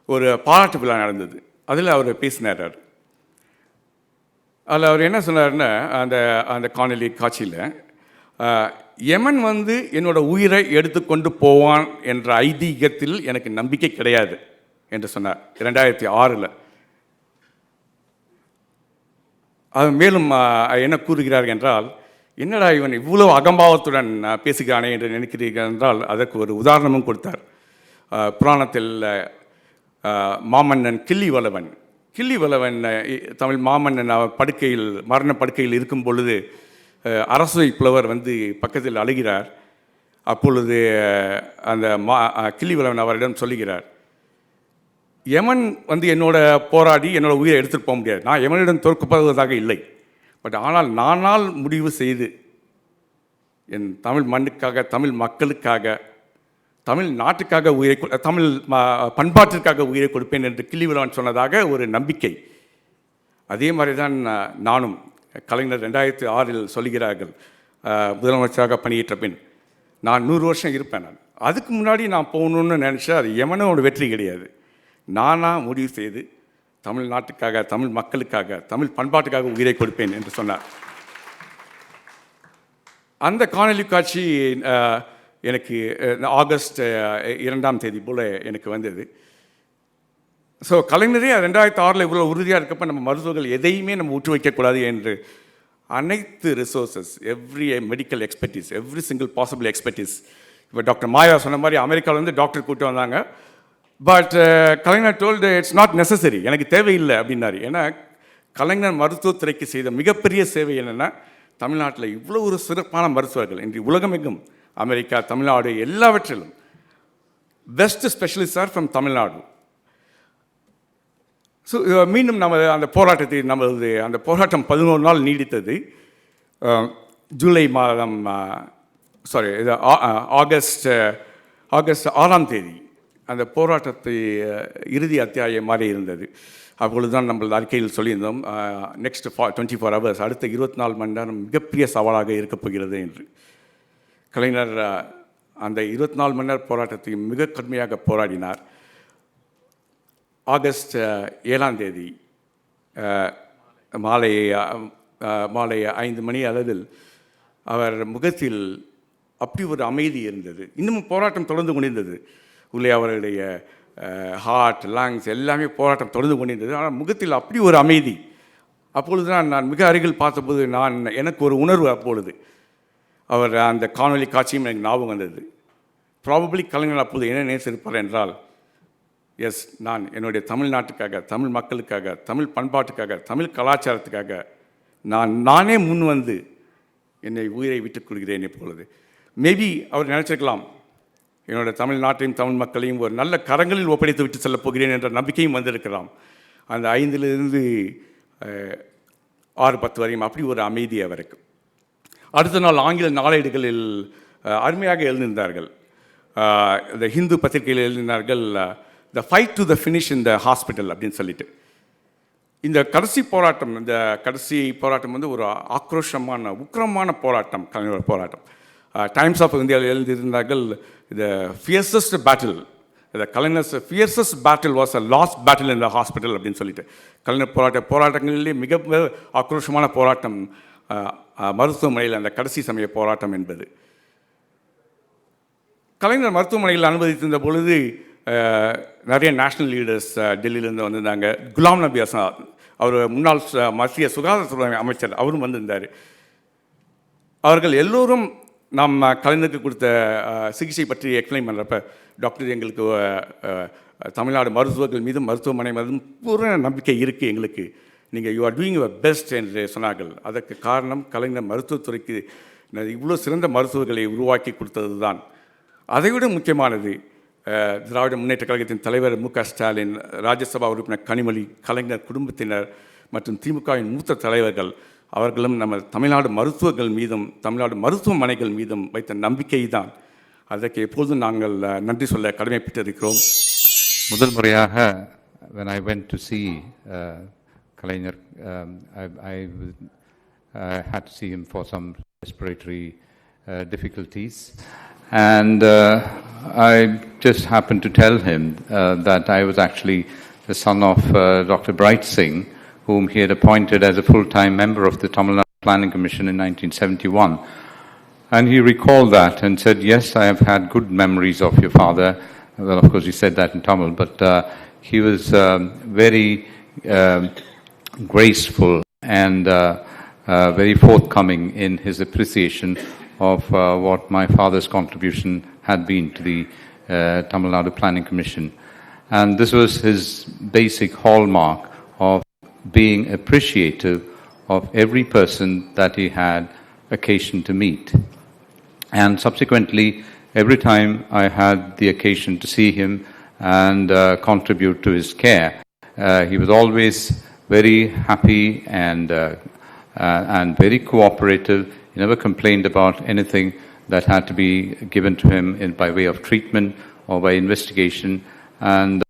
ஒரு பாராட்டு விழா நடந்தது. அதில் அவர் பேசினார். அதில் அவர் என்ன சொன்னார்னா, அந்த காணொலி காட்சியில், யமன் என்னோட உயிரை எடுத்துக்கொண்டு போவான் என்ற ஐதீகத்தில் எனக்கு நம்பிக்கை கிடையாது என்று சொன்னார் 2006. அது மேலும் என்ன கூறுகிறார் என்றால், என்னடா இவன் இவ்வளோ அகம்பாவத்துடன் பேசுகிறானே என்று நினைக்கிறீர்கள் என்றால், அதற்கு ஒரு உதாரணமும் கொடுத்தார். புராணத்தில் மாமன்னன் கிள்ளிவளவன் தமிழ் மாமன்னன் மரண படுக்கையில் இருக்கும் பொழுது அரசை புலவர் பக்கத்தில் அழுகிறார். அப்பொழுது அந்த கிள்ளிவளவன் அவரிடம் சொல்லுகிறார், யமன் என்னோட போராடி என்னோட உயிரை எடுத்துகிட்டு போக முடியாது, நான் யமனிடம் தோற்கப்படுவதாக இல்லை, பட் ஆனால் நானால் முடிவு செய்து என் தமிழ் மண்ணுக்காக, தமிழ் மக்களுக்காக, தமிழ் நாட்டுக்காக தமிழ் பண்பாட்டிற்காக உயிரை கொடுப்பேன் என்று கிள்ளிவளவன் சொன்னதாக ஒரு நம்பிக்கை. அதே மாதிரி தான் நானும். கலைஞர் 2006 சொல்லுகிறார்கள், முதலமைச்சராக பணியேற்ற பின் நான் 100 வருஷம் இருப்பேன். அதுக்கு முன்னாடி நான் போகணுன்னு நினச்சா அது யமனோட வெற்றி கிடையாது. நானாக முடிவு செய்து தமிழ் நாட்டுக்காக, தமிழ் மக்களுக்காக, தமிழ் பண்பாட்டுக்காக உயிரை கொடுப்பேன் என்று சொன்னார். அந்த காணொலி காட்சி எனக்கு ஆகஸ்ட் 2 போல் எனக்கு வந்தது. ஸோ கலைஞரே 2006 இவ்வளோ உறுதியாக இருக்கப்போ நம்ம மருத்துவர்கள் எதையுமே நம்ம விட்டு வைக்கக்கூடாது என்று அனைத்து resources, every medical expertise, every single possible expertise. இப்போ டாக்டர் மாயா சொன்ன மாதிரி அமெரிக்காவிலேருந்து டாக்டர் கூப்பிட்டு வந்தாங்க. But Kalaignar told it's not necessary, எனக்கு தேவையில்லை அப்படின்னாரு. ஏன்னா கலைஞர் மருத்துவத்துறைக்கு செய்த மிகப்பெரிய சேவை என்னென்னா, தமிழ்நாட்டில் இவ்வளோ ஒரு சிறப்பான மருத்துவர்கள் இன்று உலகமெங்கும், அமெரிக்கா, தமிழ்நாடு எல்லாவற்றிலும் best specialist are from Tamil Nadu. So மீண்டும் நம்ம அந்த போராட்டத்தை அந்த போராட்டம் 11 நாள் நீடித்தது. ஜூலை மாதம் ஆகஸ்ட் 6 அந்த போராட்டத்தை இறுதி அத்தியாயம் மாதிரி இருந்தது. அப்பொழுது தான் நம்ம அறிக்கையில் சொல்லியிருந்தோம், நெக்ஸ்ட் 24 hours, அடுத்த 24 மணி நேரம் மிகப்பெரிய சவாலாக இருக்கப் போகிறது என்று. கலைஞர் அந்த 24 மணி நேர போராட்டத்தை மிக கடுமையாக போராடினார். ஆகஸ்ட் 7 மாலை 5 மணி அளவில் அவர் முகத்தில் அப்படி ஒரு அமைதி இருந்தது. இன்னும் போராட்டம் தொடர்ந்து கொண்டிருந்தது. உள்ளே அவருடைய ஹார்ட், லங்ஸ் எல்லாமே போராட்டம் தொடர்ந்து கொண்டிருந்தது. ஆனால் முகத்தில் அப்படி ஒரு அமைதி. அப்பொழுது நான் மிக அருகில் பார்த்தபோது எனக்கு ஒரு உணர்வு. அப்பொழுது அவர் அந்த காணொலி காட்சியும் எனக்கு ஞாபகம் வந்தது. ப்ராபப்ளி கலைஞர் அப்போது என்ன நினைத்திருப்பார் என்றால், எஸ், நான் என்னுடைய தமிழ்நாட்டுக்காக, தமிழ் மக்களுக்காக, தமிழ் பண்பாட்டுக்காக, தமிழ் கலாச்சாரத்துக்காக நானே முன் என்னை உயிரை விட்டுக் கொள்கிறேன். இப்பொழுது மேபி அவர் நினச்சிருக்கலாம், என்னோட தமிழ்நாட்டையும் தமிழ் மக்களையும் ஒரு நல்ல கரங்களில் ஒப்படைத்து விட்டு செல்லப் போகிறேன் என்ற நம்பிக்கையும் வந்திருக்கலாம். அந்த 5 6, 10 வரையும் அப்படி ஒரு அமைதி அவருக்கு. அடுத்த நாள் ஆங்கில நாளேடுகளில் அருமையாக எழுதியிருந்தார்கள். இந்த ஹிந்து பத்திரிகையில் எழுதினார்கள், the fight to the finish in the hospital அப்படின்னு சொல்லிட்டு. இந்த கடைசி போராட்டம் ஒரு ஆக்ரோஷமான, உக்கிரமான போராட்டம், கலைஞர் போராட்டம். டைம்ஸ் ஆஃப் இந்தியாவில் எழுதியிருந்தார்கள், the fiercest battle, the Kalaignar's fiercest battle was a lost battle in the hospital அப்படின்னு சொல்லிட்டு. கலைஞர் போராட்டங்களிலே மிக ஆக்ரோஷமான போராட்டம் மருத்துவமனையில் அந்த கடைசி சமய போராட்டம் என்பது. கலைஞர் மருத்துவமனையில் அனுமதித்திருந்த பொழுது நிறைய நேஷ்னல் லீடர்ஸ் டெல்லியிலேருந்து வந்திருந்தாங்க. குலாம் நபி ஆசாத், அவர் முன்னாள் மத்திய சுகாதாரத்துறை அமைச்சர், அவரும் வந்திருந்தார். அவர்கள் எல்லோரும் நம்ம கலைஞருக்கு கொடுத்த சிகிச்சை பற்றி எக்ஸ்பிளைன் பண்ணுறப்ப, டாக்டர், எங்களுக்கு தமிழ்நாடு மருத்துவர்கள் மீதும் மருத்துவமனை மீதும் பூர்ண நம்பிக்கை இருக்குது எங்களுக்கு, நீங்கள் you are doing your best என்று சொன்னார்கள். அதற்கு காரணம் கலைஞர் மருத்துவத்துறைக்கு இவ்வளோ சிறந்த மருத்துவர்களை உருவாக்கி கொடுத்தது தான். அதைவிட முக்கியமானது, திராவிட முன்னேற்ற கழகத்தின் தலைவர் மு.க. ஸ்டாலின், ராஜ்யசபா உறுப்பினர் கனிமொழி, கலைஞர் குடும்பத்தினர் மற்றும் திமுகவின் மூத்த தலைவர்கள் அவர்களும் நம்ம தமிழ்நாடு மருத்துவர்கள் மீதும் தமிழ்நாடு மருத்துவமனைகள் மீதும் வைத்த நம்பிக்கை தான். அதற்கு எப்போதும் நாங்கள் நன்றி சொல்ல கடமைப்பட்டிருக்கிறோம். முதல் முறையாக when I went to see Kalaignar, I had to see him for some respiratory difficulties. And I just happened to tell him that I was actually the son of Dr. Bright Singh, whom he had appointed as a full-time member of the Tamil Nadu Planning Commission in 1971. And he recalled that and said, yes, I have had good memories of your father. Well, of course, he said that in Tamil, but he was very graceful and very forthcoming in his appreciation of what my father's contribution had been to the Tamil Nadu Planning Commission. And this was his basic hallmark of being appreciative of every person that he had occasion to meet. And subsequently, every time I had the occasion to see him and contribute to his care, he was always very happy and very cooperative. He never complained about anything that had to be given to him by way of treatment or by investigation. And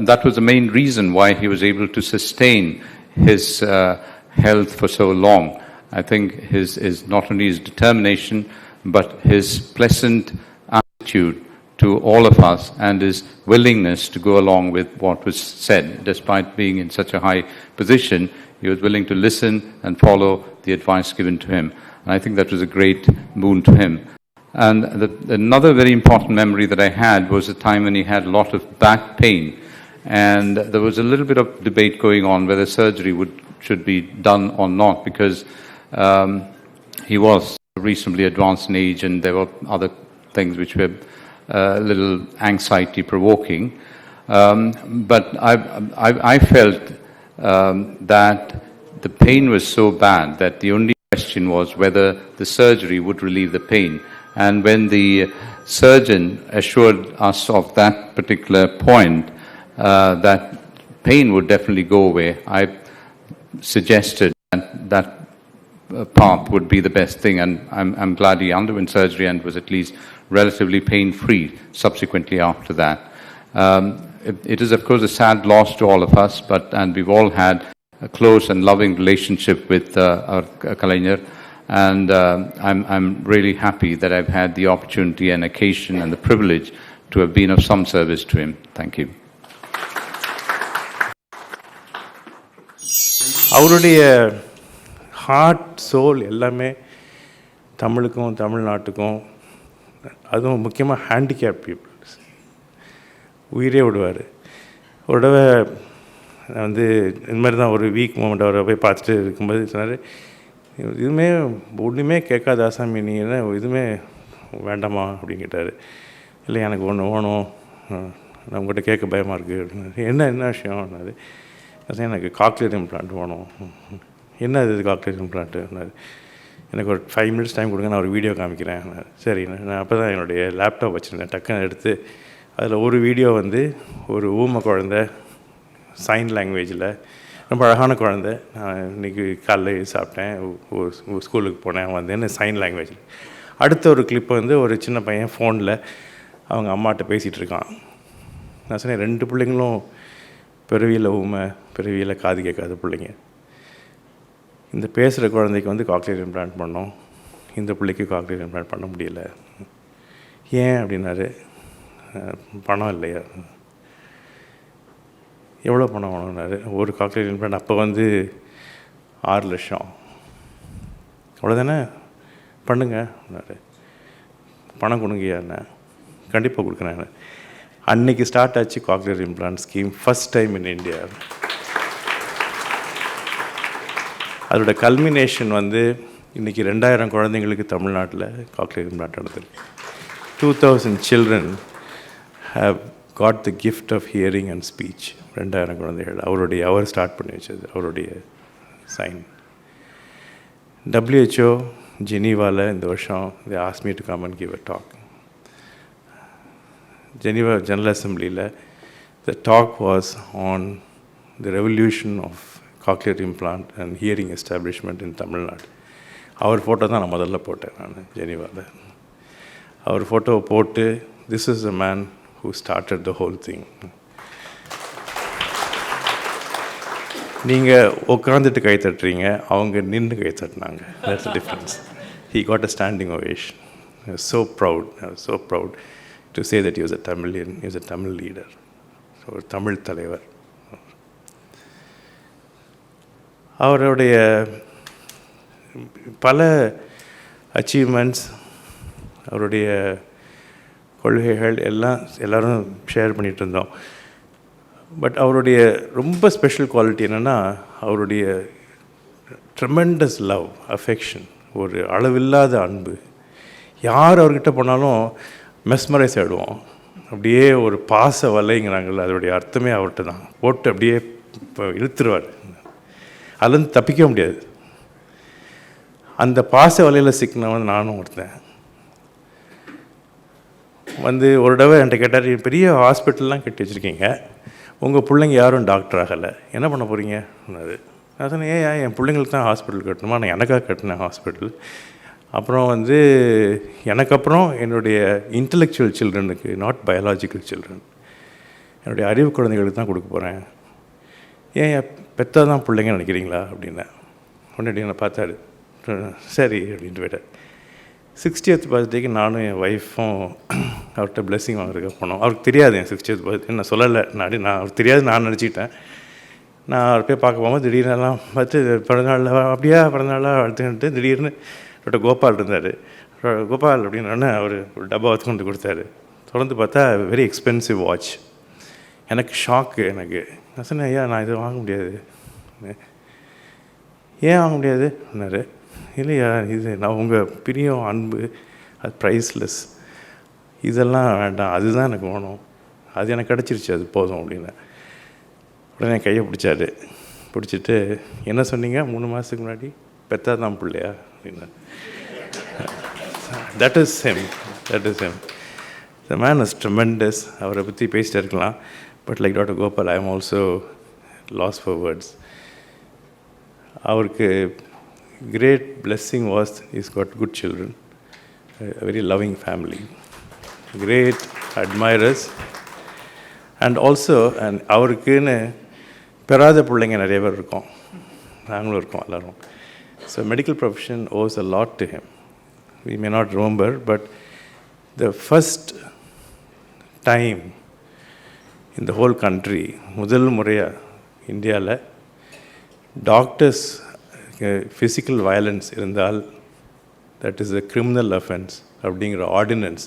that was the main reason why he was able to sustain his health for so long. I think his not only his determination, but his pleasant attitude to all of us and his willingness to go along with what was said. Despite being in such a high position, he was willing to listen and follow the advice given to him. And I think that was a great boon to him. And another very important memory that I had was a time when he had a lot of back pain. And there was a little bit of debate going on whether surgery should be done or not, because he was reasonably advanced in age and there were other things which were a little anxiety-provoking. But I felt that the pain was so bad that the only question was whether the surgery would relieve the pain. And when the surgeon assured us of that particular point, that pain would definitely go away, I suggested that path would be the best thing, and I'm glad he underwent surgery and was at least relatively pain-free subsequently after that. It is, of course, a sad loss to all of us, and we've all had a close and loving relationship with our Kalaignar, and I'm really happy that I've had the opportunity and occasion and the privilege to have been of some service to him. Thank you. அவருடைய heart soul எல்லாமே தமிழுக்கும் தமிழ்நாட்டுக்கும், அதுவும் முக்கியமாக handicap peoples உயிரே விடுவார். ஒரு தடவை நான் வந்து இந்த மாதிரி தான் ஒரு வீக் மூமெண்ட் அவரை போய் பார்த்துட்டு இருக்கும்போது சொன்னார், இதுவுமே ஒன்றுமே கேட்காத ஆசாமி, நீ என்ன இதுவுமே வேண்டாமா அப்படின்னு கேட்டார். இல்லை எனக்கு ஒன்று வேணும், நான் உங்கள்கிட்ட கேட்க பயமாக இருக்குது அப்படின்னாரு. என்ன விஷயம்னாரு. அது எனக்கு காக்லியர் இம்ப்ளான்ட் வேணும். என்ன இது காக்லியர் இம்ப்ளான்ட்டுனாரு. எனக்கு ஒரு 5 minutes டைம் கொடுங்க, நான் ஒரு வீடியோ காமிக்கிறேன். சரி, நான் அப்போ தான் என்னுடைய லேப்டாப் வச்சுருந்தேன். டக்குன்னு எடுத்து அதில் ஒரு வீடியோ வந்து ஒரு ஊமை குழந்தை சைன் லாங்குவேஜில், ரொம்ப அழகான குழந்தை. நான் இன்றைக்கி காலைல சாப்பிட்டேன், ஸ்கூலுக்கு போனேன், வந்தேன்னு சைன் லாங்குவேஜில். அடுத்த ஒரு கிளிப்பு வந்து ஒரு சின்ன பையன் ஃபோனில் அவங்க அம்மாட்ட பேசிகிட்டு இருக்கான். நான் சொன்னேன், 2 பிள்ளைங்களும் பிறவியில் ஊமை, பிறவியில் காது கேட்காத பிள்ளைங்க. இந்த பேசுகிற குழந்தைக்கு வந்து காக்லியர் இம்ப்ளான்ட் பண்ணோம், இந்த பிள்ளைக்கு காக்லியர் இம்ப்ளான்ட் பண்ண முடியல. ஏன் அப்படின்னாரு. பணம் இல்லையா. எவ்வளோ பணம் வேணும்னாரு. ஒரு காக்லியர் இம்ப்ளான்ட் அப்போ வந்து 6 லட்சம். அவ்வளோதானே, பண்ணுங்கன்னாரு. பணம் கொடுங்கயாண்ணே. கண்டிப்பாக கொடுக்குறேன். அன்றைக்கி ஸ்டார்ட் ஆச்சு cochlear implant scheme, first time in India. அதோட கல்மினேஷன் வந்து இன்றைக்கி 2000 குழந்தைங்களுக்கு தமிழ்நாட்டில் காக்லியர் இம்ப்ளான்ட் நடந்திருக்கு. 2000 children have got the gift of hearing and speech. 2000 குழந்தைகள் அவர் ஸ்டார்ட் பண்ணி வச்சது, அவருடைய சைன். WHO ஜெனீவாவில் இந்த வருஷம் they asked me to come and give a talk. Geneva General Assemblyயில் the talk was on the revolution of cochlear implant and hearing establishment in Tamil Nadu. அவர் photo தான் நான் முதல்ல போட்டேன். நான் ஜெனீவாவில் அவர் ஃபோட்டோவை போட்டு, this is a man who started the whole thing. நீங்கள் உட்காந்துட்டு கை தட்டுறீங்க, அவங்க நின்று கை தட்டினாங்க. That's the difference. He got a standing ovation. I was so proud. I was so proud to say that he was a Tamilian, he was a Tamil leader. So, ஒரு தமிழ் தலைவர். அவருடைய பல achievements, அவருடைய கொள்கைகள் எல்லாம் எல்லோரும் ஷேர் பண்ணிகிட்டு இருந்தோம். பட் அவருடைய ரொம்ப ஸ்பெஷல் குவாலிட்டி என்னென்னா, அவருடைய ட்ரெமெண்டஸ் லவ், அஃபெக்ஷன், ஒரு அளவில்லாத அன்பு. யார் அவர்கிட்ட போனாலும் மெஸ்மரைஸ் ஆகிடுவோம். அப்படியே ஒரு பாச வலைங்கிறாங்கல்ல, அதோடைய அர்த்தமே அவர்கிட்ட தான். போட்டு அப்படியே இழுத்துருவார், அதுலேருந்து தப்பிக்க முடியாது. அந்த பாச வலையில் சிக்கினவன் நானும் ஒருத்தன். ஒரு தடவை என்கிட்ட கேட்டார், பெரிய ஹாஸ்பிட்டல்லாம் கட்டி வச்சுருக்கீங்க, உங்கள் பிள்ளைங்க யாரும் டாக்டர் ஆகலை, என்ன பண்ண போகிறீங்க சொன்னார். நான் சொன்னேன், ஏன் என் பிள்ளைங்களுக்கு தான் ஹாஸ்பிட்டல் கட்டணுமா, நான் எனக்காக கட்டினேன் ஹாஸ்பிட்டல். அப்புறம் எனக்கப்புறம் என்னுடைய இன்டலெக்சுவல் சில்ட்ரனுக்கு, நாட் பயாலாஜிக்கல் சில்ட்ரன், என்னுடைய அறிவு குழந்தைகளுக்கு தான் கொடுக்க போகிறேன். ஏன் பெற்றா தான் பிள்ளைங்க நினைக்கிறீங்களா அப்படின்னேன். உடனே என்னை பார்த்தாரு, சரி அப்படின்ட்டு போயிட்டார். 60th பர்த்டேக்கு நானும் என் ஒய்ஃபும் அவர்கிட்ட பிளெஸ்ஸிங் வாங்குறதுக்கு போனோம். அவருக்கு தெரியாது என் 60th பர்த்டே, நான் சொல்லலை. நான் அவருக்கு தெரியாது, நான் நினச்சிக்கிட்டேன். நான் அவர் போய் பார்க்க போகும்போது திடீர்னு பார்த்து பிறந்தநாளில் அப்படியா பிறந்தநாளாக வாழ்த்துக்கிட்டு திடீர்னு டாக்டர் கோபால் இருந்தார். கோபால் அப்படின்னு அவர் ஒரு டப்பா வச்சு கொண்டு கொடுத்தாரு. தொடர்ந்து பார்த்தா வெரி எக்ஸ்பென்சிவ் வாட்ச். எனக்கு ஷாக்கு. நான் சொன்னேன், ஐயா நான் இதை வாங்க முடியாது. ஏன் வாங்க முடியாதுன்னாரு. இல்லையா, இது நான் உங்கள் பிரியம், அன்பு, அது ப்ரைஸ்லெஸ், இதெல்லாம் வேண்டாம், அதுதான் எனக்கு வேணும், அது எனக்கு கிடச்சிருச்சு, அது போதும் அப்படின்னு. உடனே கையை பிடிச்சாரு. பிடிச்சிட்டு என்ன சொன்னீங்க 3 மாதத்துக்கு முன்னாடி, பெற்றா தான் பிள்ளையா அப்படின்னா. That is him. The man is tremendous. அவரை பற்றி பேசிட்டு இருக்கலாம். But like doctor Gopal, I am also loss for words. அவருக்கு great blessing was he's got good children, a very loving family, great admirers, and also அவருக்குன்னு பெறாத பிள்ளைங்க நிறைய பேர் இருக்கோம், நாங்களும் இருக்கோம் எல்லோரும். So medical profession owes a lot to him. We may not remember, but the first time in the whole country, முதல் முறையாக இந்தியாவில் டாக்டர்ஸ் physical violence இருந்தால் that is a criminal offense அப்படிங்கிற ordinance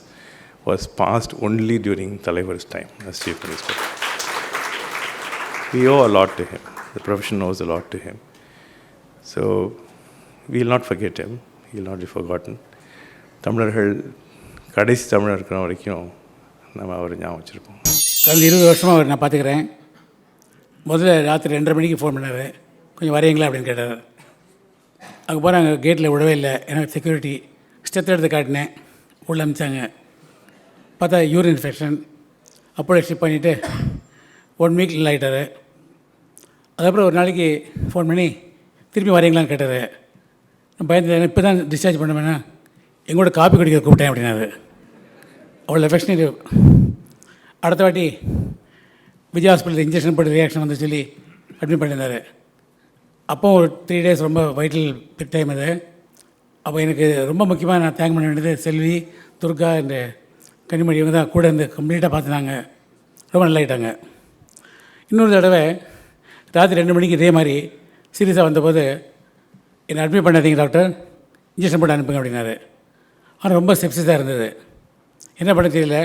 was passed only during தலைவர்'s time as chief minister. We owe a lot to him. The profession owes a lot to him. So we will not forget him. He will not be forgotten. தமிழர்கள் கடைசி தமிழர் இருக்கிற வரைக்கும் நம்ம அவர் ஞாபகம் வச்சுருப்போம். கடந்த 20 வருஷமாக அவர் நான் பார்த்துக்கிறேன். முதல்ல ராத்திரி 2:30 மணிக்கு ஃபோன் பண்ணார், கொஞ்சம் வரீங்களா அப்படின்னு கேட்டார். அங்கே போகிறாங்க, கேட்டில் விடவே இல்லை. எனக்கு செக்யூரிட்டி ஸ்டெப் எடுத்து காட்டினேன், உள்ளே அமிச்சாங்க. பார்த்தா யூரின் இன்ஃபெக்ஷன். அப்படியே ஷிப் பண்ணிவிட்டு 1 வீக் இல்லை ஆகிட்டார். அதுக்கப்புறம் ஒரு நாளைக்கு ஃபோன் பண்ணி திருப்பி வரீங்களான்னு கேட்டார். நான் பயந்து, இப்போ தான் டிஸ்சார்ஜ் பண்ணுவேன்னா எங்களோட காப்பி குடிக்க கூப்பிட்டேன் அப்படின்னாரு. அவ்வளோ எஃபெக்ஷனேட்டிவ். அடுத்த வாட்டி விஜய் ஹாஸ்பிட்டலில் இன்ஜெக்ஷன் போட்டு ரியாக்ஷன் வந்து சொல்லி அட்மிட் பண்ணியிருந்தார். அப்போ ஒரு 3 டேஸ் ரொம்ப வைட்டல் டைம் அது. அப்போ எனக்கு ரொம்ப முக்கியமாக நான் தேங்க் பண்ண வேண்டியது செல்வி, துர்கா, இந்த கனிமொழி, இவங்க தான் கூட இருந்து கம்ப்ளீட்டாக பார்த்துனாங்க. ரொம்ப நல்லாயிட்டாங்க. இன்னொரு தடவை ராத்திரி 2 மணிக்கு இதே மாதிரி சீரியஸாக வந்தபோது என்னை அட்மிட் பண்ணாதீங்க டாக்டர், இன்ஜெக்ஷன் போட்டு அனுப்புங்க அப்படின்னாரு. ஆனால் ரொம்ப செப்சிஸாக இருந்தது. என்ன பண்ண தெரியல.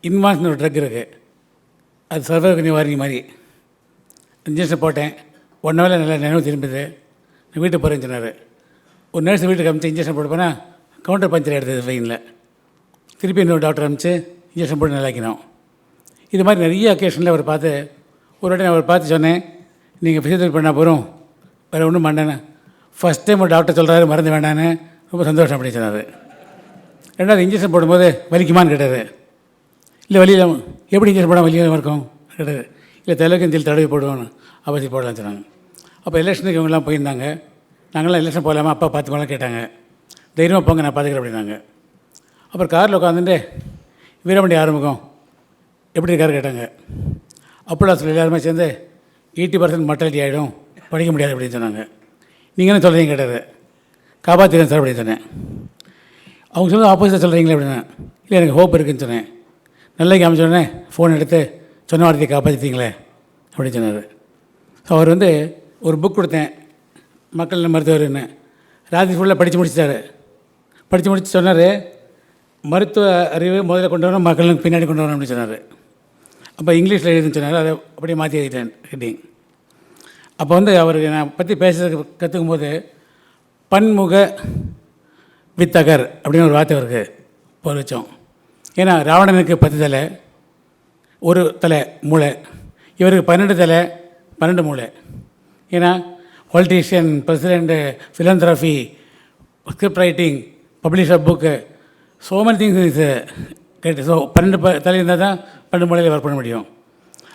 இன்வான்ஸ்னு ஒரு ட்ரக் இருக்குது, அது சர்வ நிவாரணி மாதிரி. இன்ஜெக்ஷன் போட்டேன். 1 ஹவரில் நல்லா நினைவு திரும்பிது. நான் வீட்டுக்கு போகிறேன்னு சொன்னார். ஒரு நர்ஸ் வீட்டுக்கு அமிச்சு இன்ஜெக்ஷன் போட்டு போனால் கவுண்டர் பஞ்சர் எடுத்தது ஃபைனில். திருப்பி இன்னொரு டாக்டர் அமிச்சு இன்ஜெக்ஷன் போட்டு நல்லாக்கினோம். இது மாதிரி நிறைய அக்கேஷனில் அவர் பார்த்து, ஒரு வாட்டி நான் அவர் பார்த்து சொன்னேன், நீங்கள் ஃபிசியோதெரபி பண்ணால் போகிறோம், வேறு ஒன்றும் பண்ணேன்னு. ஃபஸ்ட் டைம் ஒரு டாக்டர் சொல்கிறாரு மருந்து வேண்டான்னு, ரொம்ப சந்தோஷம் அப்படின்னு சொன்னார். 2வது இன்ஜெக்ஷன் போடும்போது வலிக்குமான்னு கேட்டார். இல்லை வலியில் எப்படி இன்ஜெக்ஷன் போடாமல் வலியாக இருக்கும் கேட்டார். இல்லை தலைக்கஞ்சில் தடவி போடுவோன்னு அவசியம் போடலான்னு சொன்னாங்க. அப்போ எலெக்ஷனுக்கு இவங்கெல்லாம் போயிருந்தாங்க. நாங்களாம் எலெக்ஷன் போகலாமா, அப்பா பார்த்துக்கோலாம் கேட்டாங்க. தைரியமாக போங்க, நான் பார்த்துக்கிறேன் அப்படின்னாங்க. அப்புறம் காரில் உட்காந்துட்டு வீரமணி ஆரம்பிக்கும் எப்படி இருக்காரு கேட்டாங்க. அப்போ ஹாஸ்பிட்டல் எல்லாருமே சேர்ந்து 80% மார்ட்டாலிட்டி ஆகிடும், படிக்க முடியாது அப்படின்னு சொன்னாங்க. நீங்கள் என்ன சொல்கிறீங்க கேட்டார். காப்பாற்றிடுறேன் சார் அப்படின்னு சொன்னேன். அவங்க சொல்ல ஆப்போசிட்டாக சொல்கிறீங்களே அப்படின்னா, இல்லை எனக்கு ஹோப் இருக்குதுன்னு சொன்னேன். நல்லா காமிச்சோடனே ஃபோன் எடுத்து சொன்ன வார்த்தையை காப்பாற்றிட்டீங்களே அப்படின்னு சொன்னார். ஸோ அவர் வந்து ஒரு புக் கொடுத்தேன், மக்கள் மருத்துவர்னு. ராத்திரி ஃபுல்லாக படித்து முடிச்சிட்டாரு. படித்து முடிச்சு சொன்னார், மருத்துவ அறிவு முதல்ல கொண்டு வரணும், மக்களுக்கு பின்னாடி கொண்டு வரணும் அப்படின்னு சொன்னார். அப்போ இங்கிலீஷில் எழுதுன்னு சொன்னார். அதை அப்படியே மாற்றி எழுதிட்டேன் ஹெட்டிங். அப்போ வந்து அவருக்கு நான் பற்றி பேசுறதுக்கு கற்றுக்கும் போது பன்முக வித்தகர் அப்படின்னு ஒரு வார்த்தை அவருக்கு போர் வச்சோம். ஏன்னா ராவணனுக்கு 10 தலை, ஒரு தலை மூளை, இவருக்கு 12 தலை 12 மூளை. ஏன்னா politician, president, philanthropy, script writing, publish of book, so many things is கேட்டு. ஸோ 12 தலை இருந்தால் தான் 12 மூலையில் ஒர்க் பண்ண முடியும்.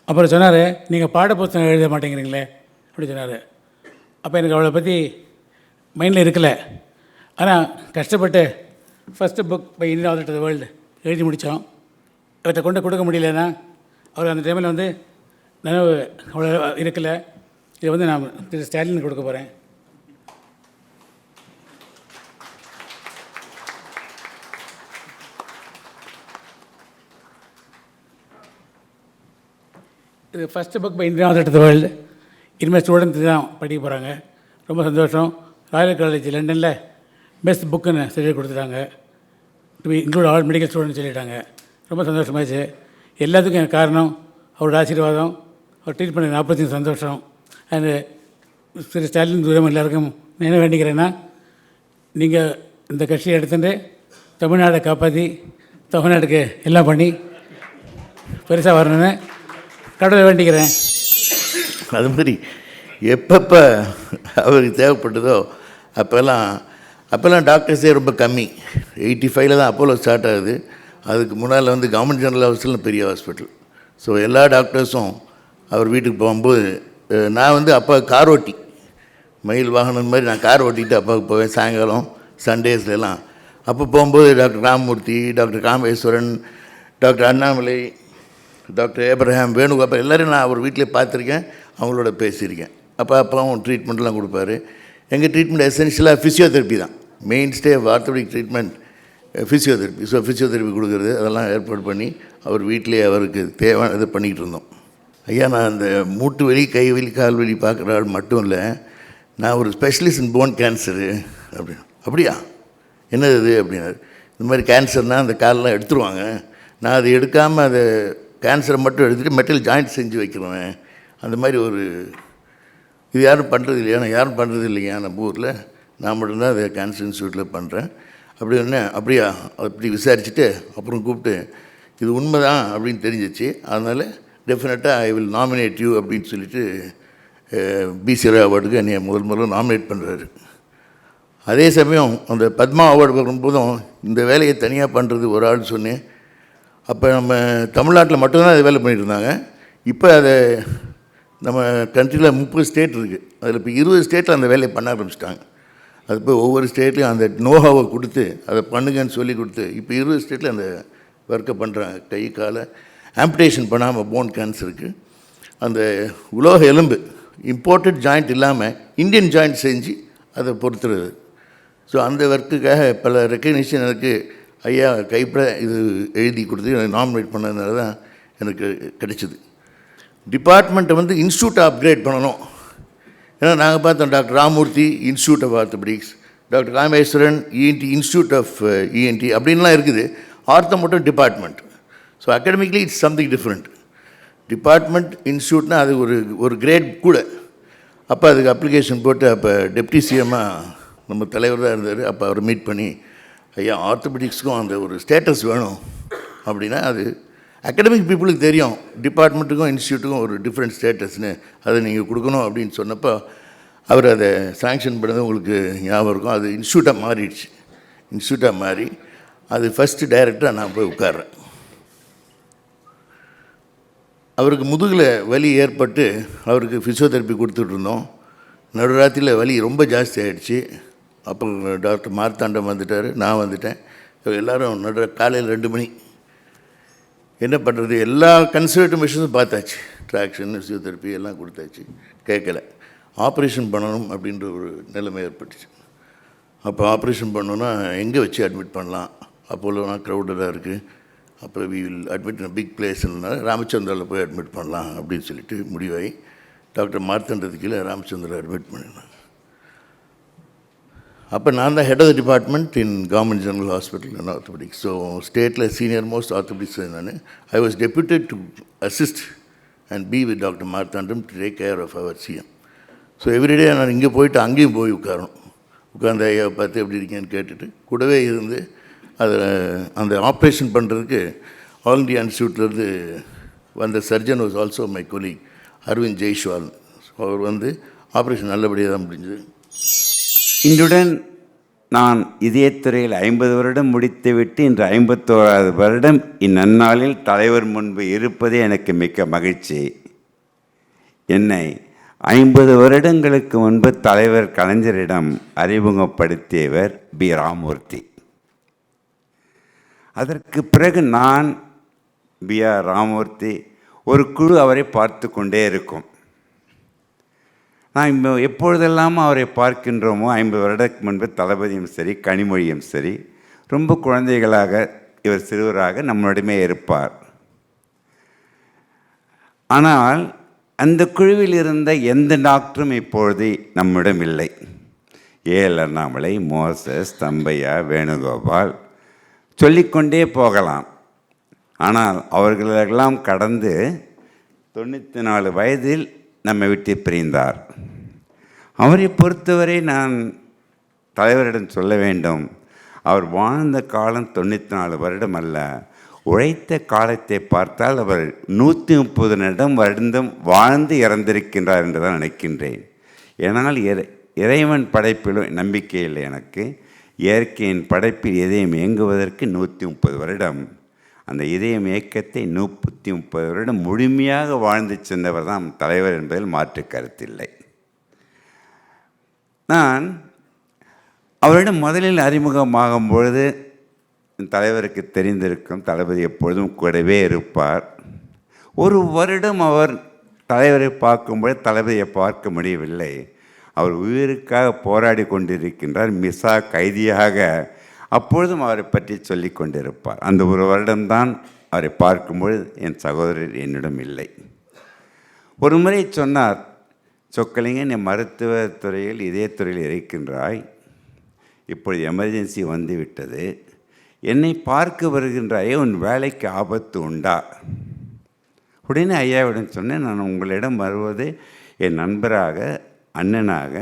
அப்புறம் சொன்னார், நீங்கள் பாட புத்தகம் எழுத மாட்டேங்கிறீங்களே அப்படி சொன்னார். அப்போ எனக்கு அவளை பற்றி மைண்டில் இருக்கலை. ஆனால் கஷ்டப்பட்டு first book by Indian author to the world எழுதி முடித்தோம். இவற்றை கொண்டு கொடுக்க முடியலன்னா அவர் அந்த டைமில் வந்து நினைவு அவ்வளோ இருக்கலை. இதை வந்து நான் திரு ஸ்டாலின் கொடுக்க போகிறேன். இது first book by Indian author to the world. இனிமேல் ஸ்டூடெண்ட்ஸ் தான் படிக்க போகிறாங்க. ரொம்ப சந்தோஷம். ராயல் காலேஜ் லண்டனில் பெஸ்ட் புக்குன்னு சொல்லி கொடுத்துட்டாங்க. To be include all medical students சொல்லிட்டாங்க. ரொம்ப சந்தோஷமாச்சு. எல்லாத்துக்கும் எனக்கு காரணம் அவரோட ஆசீர்வாதம். அவர் ட்ரீட் பண்ண 45 சந்தோஷம். அண்டு திரு ஸ்டாலின் தூரம் எல்லாருக்கும் என்ன வேண்டிக்கிறேன்னா, நீங்கள் இந்த கட்சியை எடுத்துட்டு தமிழ்நாடை காப்பாற்றி தமிழ்நாட்டுக்கு எல்லாம் பண்ணி பெருசாக வரணுன்னு கடவுளை வேண்டிக்கிறேன். அது மாதிரி எப்பப்போ அவருக்கு தேவைப்பட்டதோ அப்போல்லாம் டாக்டர்ஸே ரொம்ப கம்மி. 85 தான் அப்போலோ ஸ்டார்ட் ஆகுது. அதுக்கு முன்னால் வந்து கவர்மெண்ட் ஜெனரல் ஹாஸ்பிட்டல் பெரிய ஹாஸ்பிட்டல். ஸோ எல்லா டாக்டர்ஸும் அவர் வீட்டுக்கு போகும்போது நான் வந்து அப்போ கார் ஓட்டி, மயில் வாகனம் மாதிரி நான் கார் ஓட்டிகிட்டு அப்பாவுக்கு போவேன் சாயங்காலம் சண்டேஸ்லாம். அப்போ போகும்போது doctor Ramamurthy, doctor Kameswaran, doctor Annamalai, doctor Abraham, Venugopal எல்லோரும் நான் அவர் வீட்டிலே பார்த்துருக்கேன், அவங்களோட பேசியிருக்கேன். அப்பாவும் ட்ரீட்மெண்ட்லாம் கொடுப்பாரு. எங்கள் ட்ரீட்மெண்ட் எசென்ஷியலாக ஃபிசியோதெரப்பி தான். Main stay of orthotic treatment physiotherapy. So physiotherapy கொடுக்குறது அதெல்லாம் ஏற்பாடு பண்ணி அவர் வீட்டிலே அவருக்கு தேவையான இதை பண்ணிக்கிட்டு இருந்தோம். ஐயா, நான் அந்த மூட்டு வலி, கை வலி, கால் வலி பார்க்குற ஆள் மட்டும் இல்லை, நான் ஒரு ஸ்பெஷலிஸ்ட் இன் போன் கேன்சரு அப்படின்னு. அப்படியா, என்னது இது அப்படின்னாரு. இந்த மாதிரி கேன்சர்னால் அந்த காலெலாம் எடுத்துருவாங்க, நான் அதை எடுக்காமல் அதை கேன்சரை மட்டும் எடுத்துகிட்டு மெட்டல் ஜாயிண்ட் செஞ்சு வைக்கிறேன். அந்த மாதிரி ஒரு இது யாரும் பண்ணுறது இல்லையா? நான் யாரும் பண்ணுறது இல்லையா நம்ம ஊரில், நான் மட்டும்தான் அதை கேன்சர் இன்ஸ்டியூட்டில் பண்ணுறேன். அப்படி ஒன்று. அப்படியா, அப்படி விசாரிச்சுட்டு அப்புறம் கூப்பிட்டு இது உண்மை தான் அப்படின்னு தெரிஞ்சிச்சு. அதனால் டெஃபினட்டாக ஐ வில் நாமினேட் யூ அப்படின்னு சொல்லிட்டு பிசிஆர் அவார்டுக்கு என்னை முதல்ல நாமினேட் பண்ணுறாரு. அதே சமயம் அந்த பத்மா அவார்டு வரும்போதும் இந்த வேலையை தனியாக பண்ணுறது ஒரு ஆள் சொன்னேன். அப்போ நம்ம தமிழ்நாட்டில் மட்டும்தான் அது வேலை பண்ணிகிட்டு இருந்தாங்க. இப்போ அதை நம்ம கண்ட்ரியில் 30 ஸ்டேட் இருக்குது. அதில் இப்போ 20 ஸ்டேட்டில் அந்த வேலையை பண்ண ஆரம்பிச்சிட்டாங்க. அது இப்போ ஒவ்வொரு ஸ்டேட்லையும் அந்த நோஹாவை கொடுத்து அதை பண்ணுங்கன்னு சொல்லி கொடுத்து இப்போ 20 ஸ்டேட்டில் அந்த ஒர்க்கை பண்ணுறாங்க. கை காலை ஆம்புடேஷன் பண்ணாமல் போன் கேன்சருக்கு அந்த உலோக எலும்பு இம்போர்ட்டட் ஜாயிண்ட் இல்லாமல் இந்தியன் ஜாயிண்ட் செஞ்சு அதை பொறுத்துறது. ஸோ அந்த ஒர்க்குக்காக பல ரெக்கக்னிஷன் எனக்கு ஐயா கைப்பட இது எழுதி கொடுத்து எனக்கு நாமினேட் பண்ணதுனால தான் எனக்கு கிடைச்சிது. டிபார்ட்மெண்ட்டை வந்து இன்ஸ்டியூட்டை அப்கிரேட் பண்ணணும். ஏன்னா நாங்கள் பார்த்தோம் doctor Ramamurthy institute of orthopaedics, doctor Kameswaran ENT institute of ENT அப்படின்லாம் இருக்குது. ஆர்த்தோ மட்டும் department. So academically it's something different. Department இன்ஸ்டியூட்னால் அது ஒரு கிரேட் கூட. அப்போ அதுக்கு அப்ளிகேஷன் போட்டு அப்போ டெப்டி சிஎம்மாக நம்ம தலைவர் தான் இருந்தார். அப்போ அவரை மீட் பண்ணி ஐயா ஆர்த்தோபெடிக்ஸ்க்கும் அந்த ஒரு ஸ்டேட்டஸ் வேணும் அப்படின்னா அது அகாடமிக் பீப்புளுக்கு தெரியும், டிபார்ட்மெண்ட்டுக்கும் இன்ஸ்டியூட்டுக்கும் ஒரு டிஃப்ரெண்ட் ஸ்டேட்டஸ்னு அதை நீங்கள் கொடுக்கணும் அப்படின்னு சொன்னப்போ அவர் அதை சாங்ஷன் பண்ணது உங்களுக்கு ஞாபகம் இருக்கும். அது இன்ஸ்டியூட்டாக மாறிடுச்சு. இன்ஸ்டியூட்டாக மாறி அது ஃபஸ்ட்டு டைரக்டராக நான் போய் உட்கார்றேன். அவருக்கு முதுகில் வலி ஏற்பட்டு அவருக்கு ஃபிசியோதெரப்பி கொடுத்துட்ருந்தோம். நடுராத்திரியில் வலி ரொம்ப ஜாஸ்தி ஆகிடுச்சு. அப்போ டாக்டர் மார்த்தாண்டம் வந்துட்டார், நான் வந்துட்டேன். எல்லோரும் காலையில் 2 மணி என்ன பண்ணுறது, எல்லா கன்சர்வேட்டிவ் மெஷர்ஸும் பார்த்தாச்சு, ட்ராக்ஷன், ஃபிசியோதெரப்பி எல்லாம் கொடுத்தாச்சு, கேட்கல. ஆப்ரேஷன் பண்ணணும் அப்படின்ற ஒரு நிலைமை ஏற்பட்டுச்சு. அப்போ ஆப்ரேஷன் பண்ணோன்னா எங்கே வச்சு அட்மிட் பண்ணலாம், அப்போலாம் க்ரௌடடாக இருக்குது, அப்புறம் we will admit in big பிளேஸ்னால ராமச்சந்திராவில் போய் அட்மிட் பண்ணலாம் அப்படின்னு சொல்லிட்டு முடிவாகி டாக்டர் மார்த்தண்டது கீழே ராமச்சந்திரா அட்மிட் பண்ணியிருந்தாங்க. அப்போ நான் தான் head of the department in government general hospital and orthopaedics. So ஸ்டேட்டில் சீனியர் மோஸ்ட் ஆர்த்தோபெடிக்ஸ் நான். I was deputed to assist and be with doctor Marthandam to take care of our CM. So everyday நான் இங்கே போயிட்டு அங்கேயும் போய் உட்காரணும். உட்காந்து ஐயா பார்த்து எப்படி இருக்கேன்னு கேட்டுட்டு கூடவே இருந்து அதில் அந்த ஆப்ரேஷன் பண்ணுறதுக்கு ஆல் இண்டியா இன்ஸ்டியூட்லேருந்து வந்த surgeon was also my colleague Aravind Jaiswal. அவர் வந்து ஆப்ரேஷன் நல்லபடியாக தான் முடிஞ்சது. இன்றுடன் நான் இதயத்துறையில் 50 வருடம் முடித்துவிட்டு இன்று 51வது வருடம் இந்நன்னாளில் தலைவர் முன்பு இருப்பதே எனக்கு மிக்க மகிழ்ச்சி. என்னை 50 வருடங்களுக்கு முன்பு தலைவர் கலைஞரிடம் அறிமுகப்படுத்தியவர் பி. ராமூர்த்தி. அதற்கு பிறகு நான், பி. ஆர். ராமூர்த்தி, ஒரு குழு அவரை பார்த்து கொண்டே இருக்கும். நான் எப்பொழுதெல்லாம் அவரை பார்க்கின்றோமோ 50 வருடத்துக்கு முன்பு தளபதியும் சரி, கனிமொழியும் சரி, ரொம்ப குழந்தைகளாக, இவர் சிறுவராக நம்மளிடமே இருப்பார். ஆனால் அந்த குழுவில் இருந்த எந்த டாக்டரும் இப்பொழுது நம்மிடம் இல்லை. ஏஎல் அண்ணாமலை, மோசஸ், தம்பையா, வேணுகோபால், சொல்லிக்கொண்டே போகலாம். ஆனால் அவர்களெல்லாம் கடந்து 94 வயதில் நம்மை விட்டு பிரிந்தார். அவரை பொறுத்தவரை நான் தலைவரிடம் சொல்ல வேண்டும், அவர் வாழ்ந்த காலம் 94 வருடம் அல்ல, உழைத்த காலத்தை பார்த்தால் அவர் 130 வருடம் வாழ்ந்து இறந்திருக்கின்றார் என்று தான் நினைக்கின்றேன். ஏனால் இறைவன் படைப்பிலும் நம்பிக்கை இல்லை எனக்கு. இயற்கையின் படைப்பில் இதயம் இயங்குவதற்கு 130 வருடம். அந்த இதயம் இயக்கத்தை 130 வருடம் முழுமையாக வாழ்ந்து சென்றவர் தான் தலைவர் என்பதில் மாற்று கருத்தில்லை. நான் அவரிடம் முதலில் அறிமுகமாகும் பொழுது தலைவருக்கு தெரிந்திருக்கும், தளபதி எப்பொழுதும் கூடவே இருப்பார். ஒரு வருடம் அவர் தலைவரை பார்க்கும்போது தளபதியை பார்க்க முடியவில்லை. அவர் உயிருக்காக போராடி கொண்டிருக்கின்றார், மிசா கைதியாக. அப்பொழுதும் அவரை பற்றி சொல்லி கொண்டிருப்பார். அந்த ஒரு வருடம்தான் அவரை பார்க்கும்பொழுது என் சகோதரர் என்னிடம் இல்லை. ஒரு முறை சொன்னார், சொக்கலிங்க, நீ மருத்துவத்துறையில் இதயத்துறையில் இருக்கின்றாய், இப்பொழுது எமர்ஜென்சி வந்துவிட்டது, என்னை பார்க்க வருகின்றாயே, உன் வேலைக்கு ஆபத்து உண்டா? உடனே ஐயாவிடம் சொன்னேன், நான் உங்களிடம் வருவது என் நண்பராக, அண்ணனாக,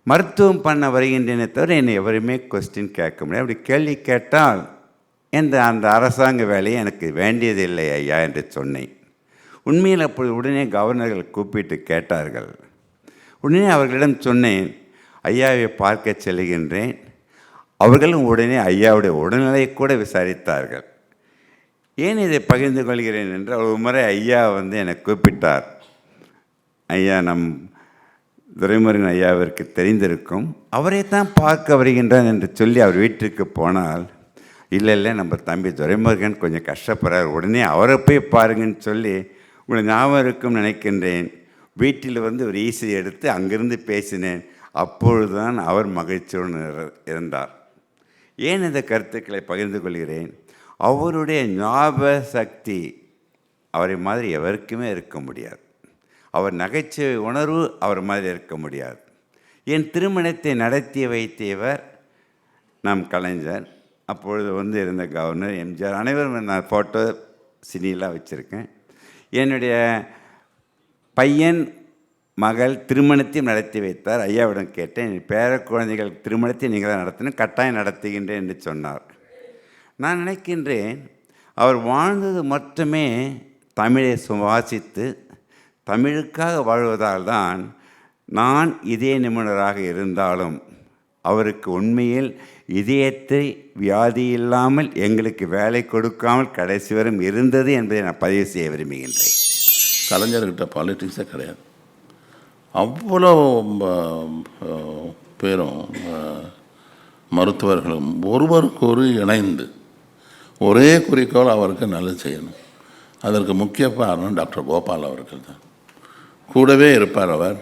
மருத்துவம் பண்ண வருகின்றேனே தவிர என்னை எவருமே கொஸ்டின் கேட்க முடியாது. அப்படி கேள்வி கேட்டால் அந்த அரசாங்க வேலையை எனக்கு வேண்டியதில்லை ஐயா என்று சொன்னேன். உண்மையில் அப்பொழுது உடனே கவர்னர்கள் கூப்பிட்டு கேட்டார்கள். உடனே அவர்களிடம் சொன்னேன், ஐயாவை பார்க்க செல்கின்றேன். அவர்களும் உடனே ஐயாவுடைய உடல்நிலையை கூட விசாரித்தார்கள். ஏன் இதை பகிர்ந்து கொள்கிறேன் என்று ஒரு முறை ஐயா என்னை கூப்பிட்டார். ஐயா, நம் துரைமுருகன் ஐயாவிற்கு தெரிந்திருக்கும், அவரை தான் பார்க்க வருகின்றான் என்று சொல்லி அவர் வீட்டிற்கு போனால், இல்லை நம்ம தம்பி துரைமுருகன் கொஞ்சம் கஷ்டப்படுறார், உடனே அவரை போய் பாருங்கன்னு சொல்லி, உங்களை ஞாபகம் இருக்கும்னு நினைக்கின்றேன், வீட்டில் ஒரு ஈஸி எடுத்து அங்கிருந்து பேசினேன். அப்பொழுது தான் அவர் மகிழ்ச்சியுடன் இருந்தார். ஏன் இந்த கருத்துக்களை பகிர்ந்து கொள்கிறேன்? அவருடைய ஞாபக சக்தி அவரை மாதிரி எவருக்குமே இருக்க முடியாது. அவர் நகைச்சுவை உணர்வு அவர் மாதிரி இருக்க முடியாது. என் திருமணத்தை நடத்தி வைத்தியவர் நம் கலைஞர், அப்பொழுது இருந்த கவர்னர், எம்ஜிஆர், அனைவரும் நான் ஃபோட்டோ சினிலாம் வச்சுருக்கேன். என்னுடைய பையன் மகள் திருமணத்தையும் நடத்தி வைத்தார். ஐயாவிடம் கேட்டேன், பேர குழந்தைகள் திருமணத்தை நீங்கள் தான் நடத்தணும், கட்டாயம் நடத்துகின்றேன் என்று சொன்னார். நான் நினைக்கின்றேன், அவர் வாழ்ந்தது மட்டுமே தமிழை சுவாசித்து தமிழுக்காக வாழ்வதால் தான் நான் இதய நிபுணராக இருந்தாலும் அவருக்கு உண்மையில் இதயத்தை வியாதி இல்லாமல் எங்களுக்கு வேலை கொடுக்காமல் கடைசி வரும் இருந்தது என்பதை நான் பதிவு செய்ய விரும்புகின்றேன். கலைஞர்கிட்ட பாலிட்டிக்ஸே கிடையாது. அவ்வளோ பேரும் மருத்துவர்களும் ஒருவருக்கு ஒரு இணைந்து ஒரே குறிக்கோள் அவருக்கு நல்லது செய்யணும். அதற்கு முக்கிய காரணம் டாக்டர் கோபால் அவர்கள் தான். கூடவே இருப்பார், அவர்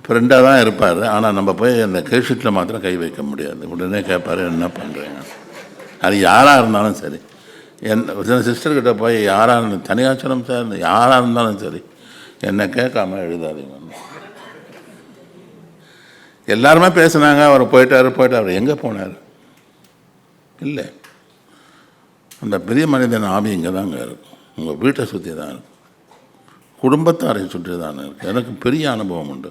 ஃப்ரெண்டாக தான் இருப்பார். ஆனால் நம்ம போய் அந்த கேஷீட்டில் மாத்திரம் கை வைக்க முடியாது. உடனே கேட்பார், என்ன பண்ணுறீங்க. அது யாராக இருந்தாலும் சரி, சில சிஸ்டர்கிட்ட போய் யாராக இருந்தாலும், தனியாச்சலம் சார் யாராக இருந்தாலும் சரி, என்னை கேட்காம எழுதாதீங்க. எல்லாருமே பேசுனாங்க, அவர் போயிட்டார். எங்கே போனார்? இல்லை, அந்த பெரிய மனிதன் ஆவி இங்கே தாங்க இருக்கும், உங்கள் வீட்டை சுற்றி தான் இருக்கும், குடும்பத்தாரை சுற்றி தான் இருக்குது. எனக்கு பெரிய அனுபவம் உண்டு.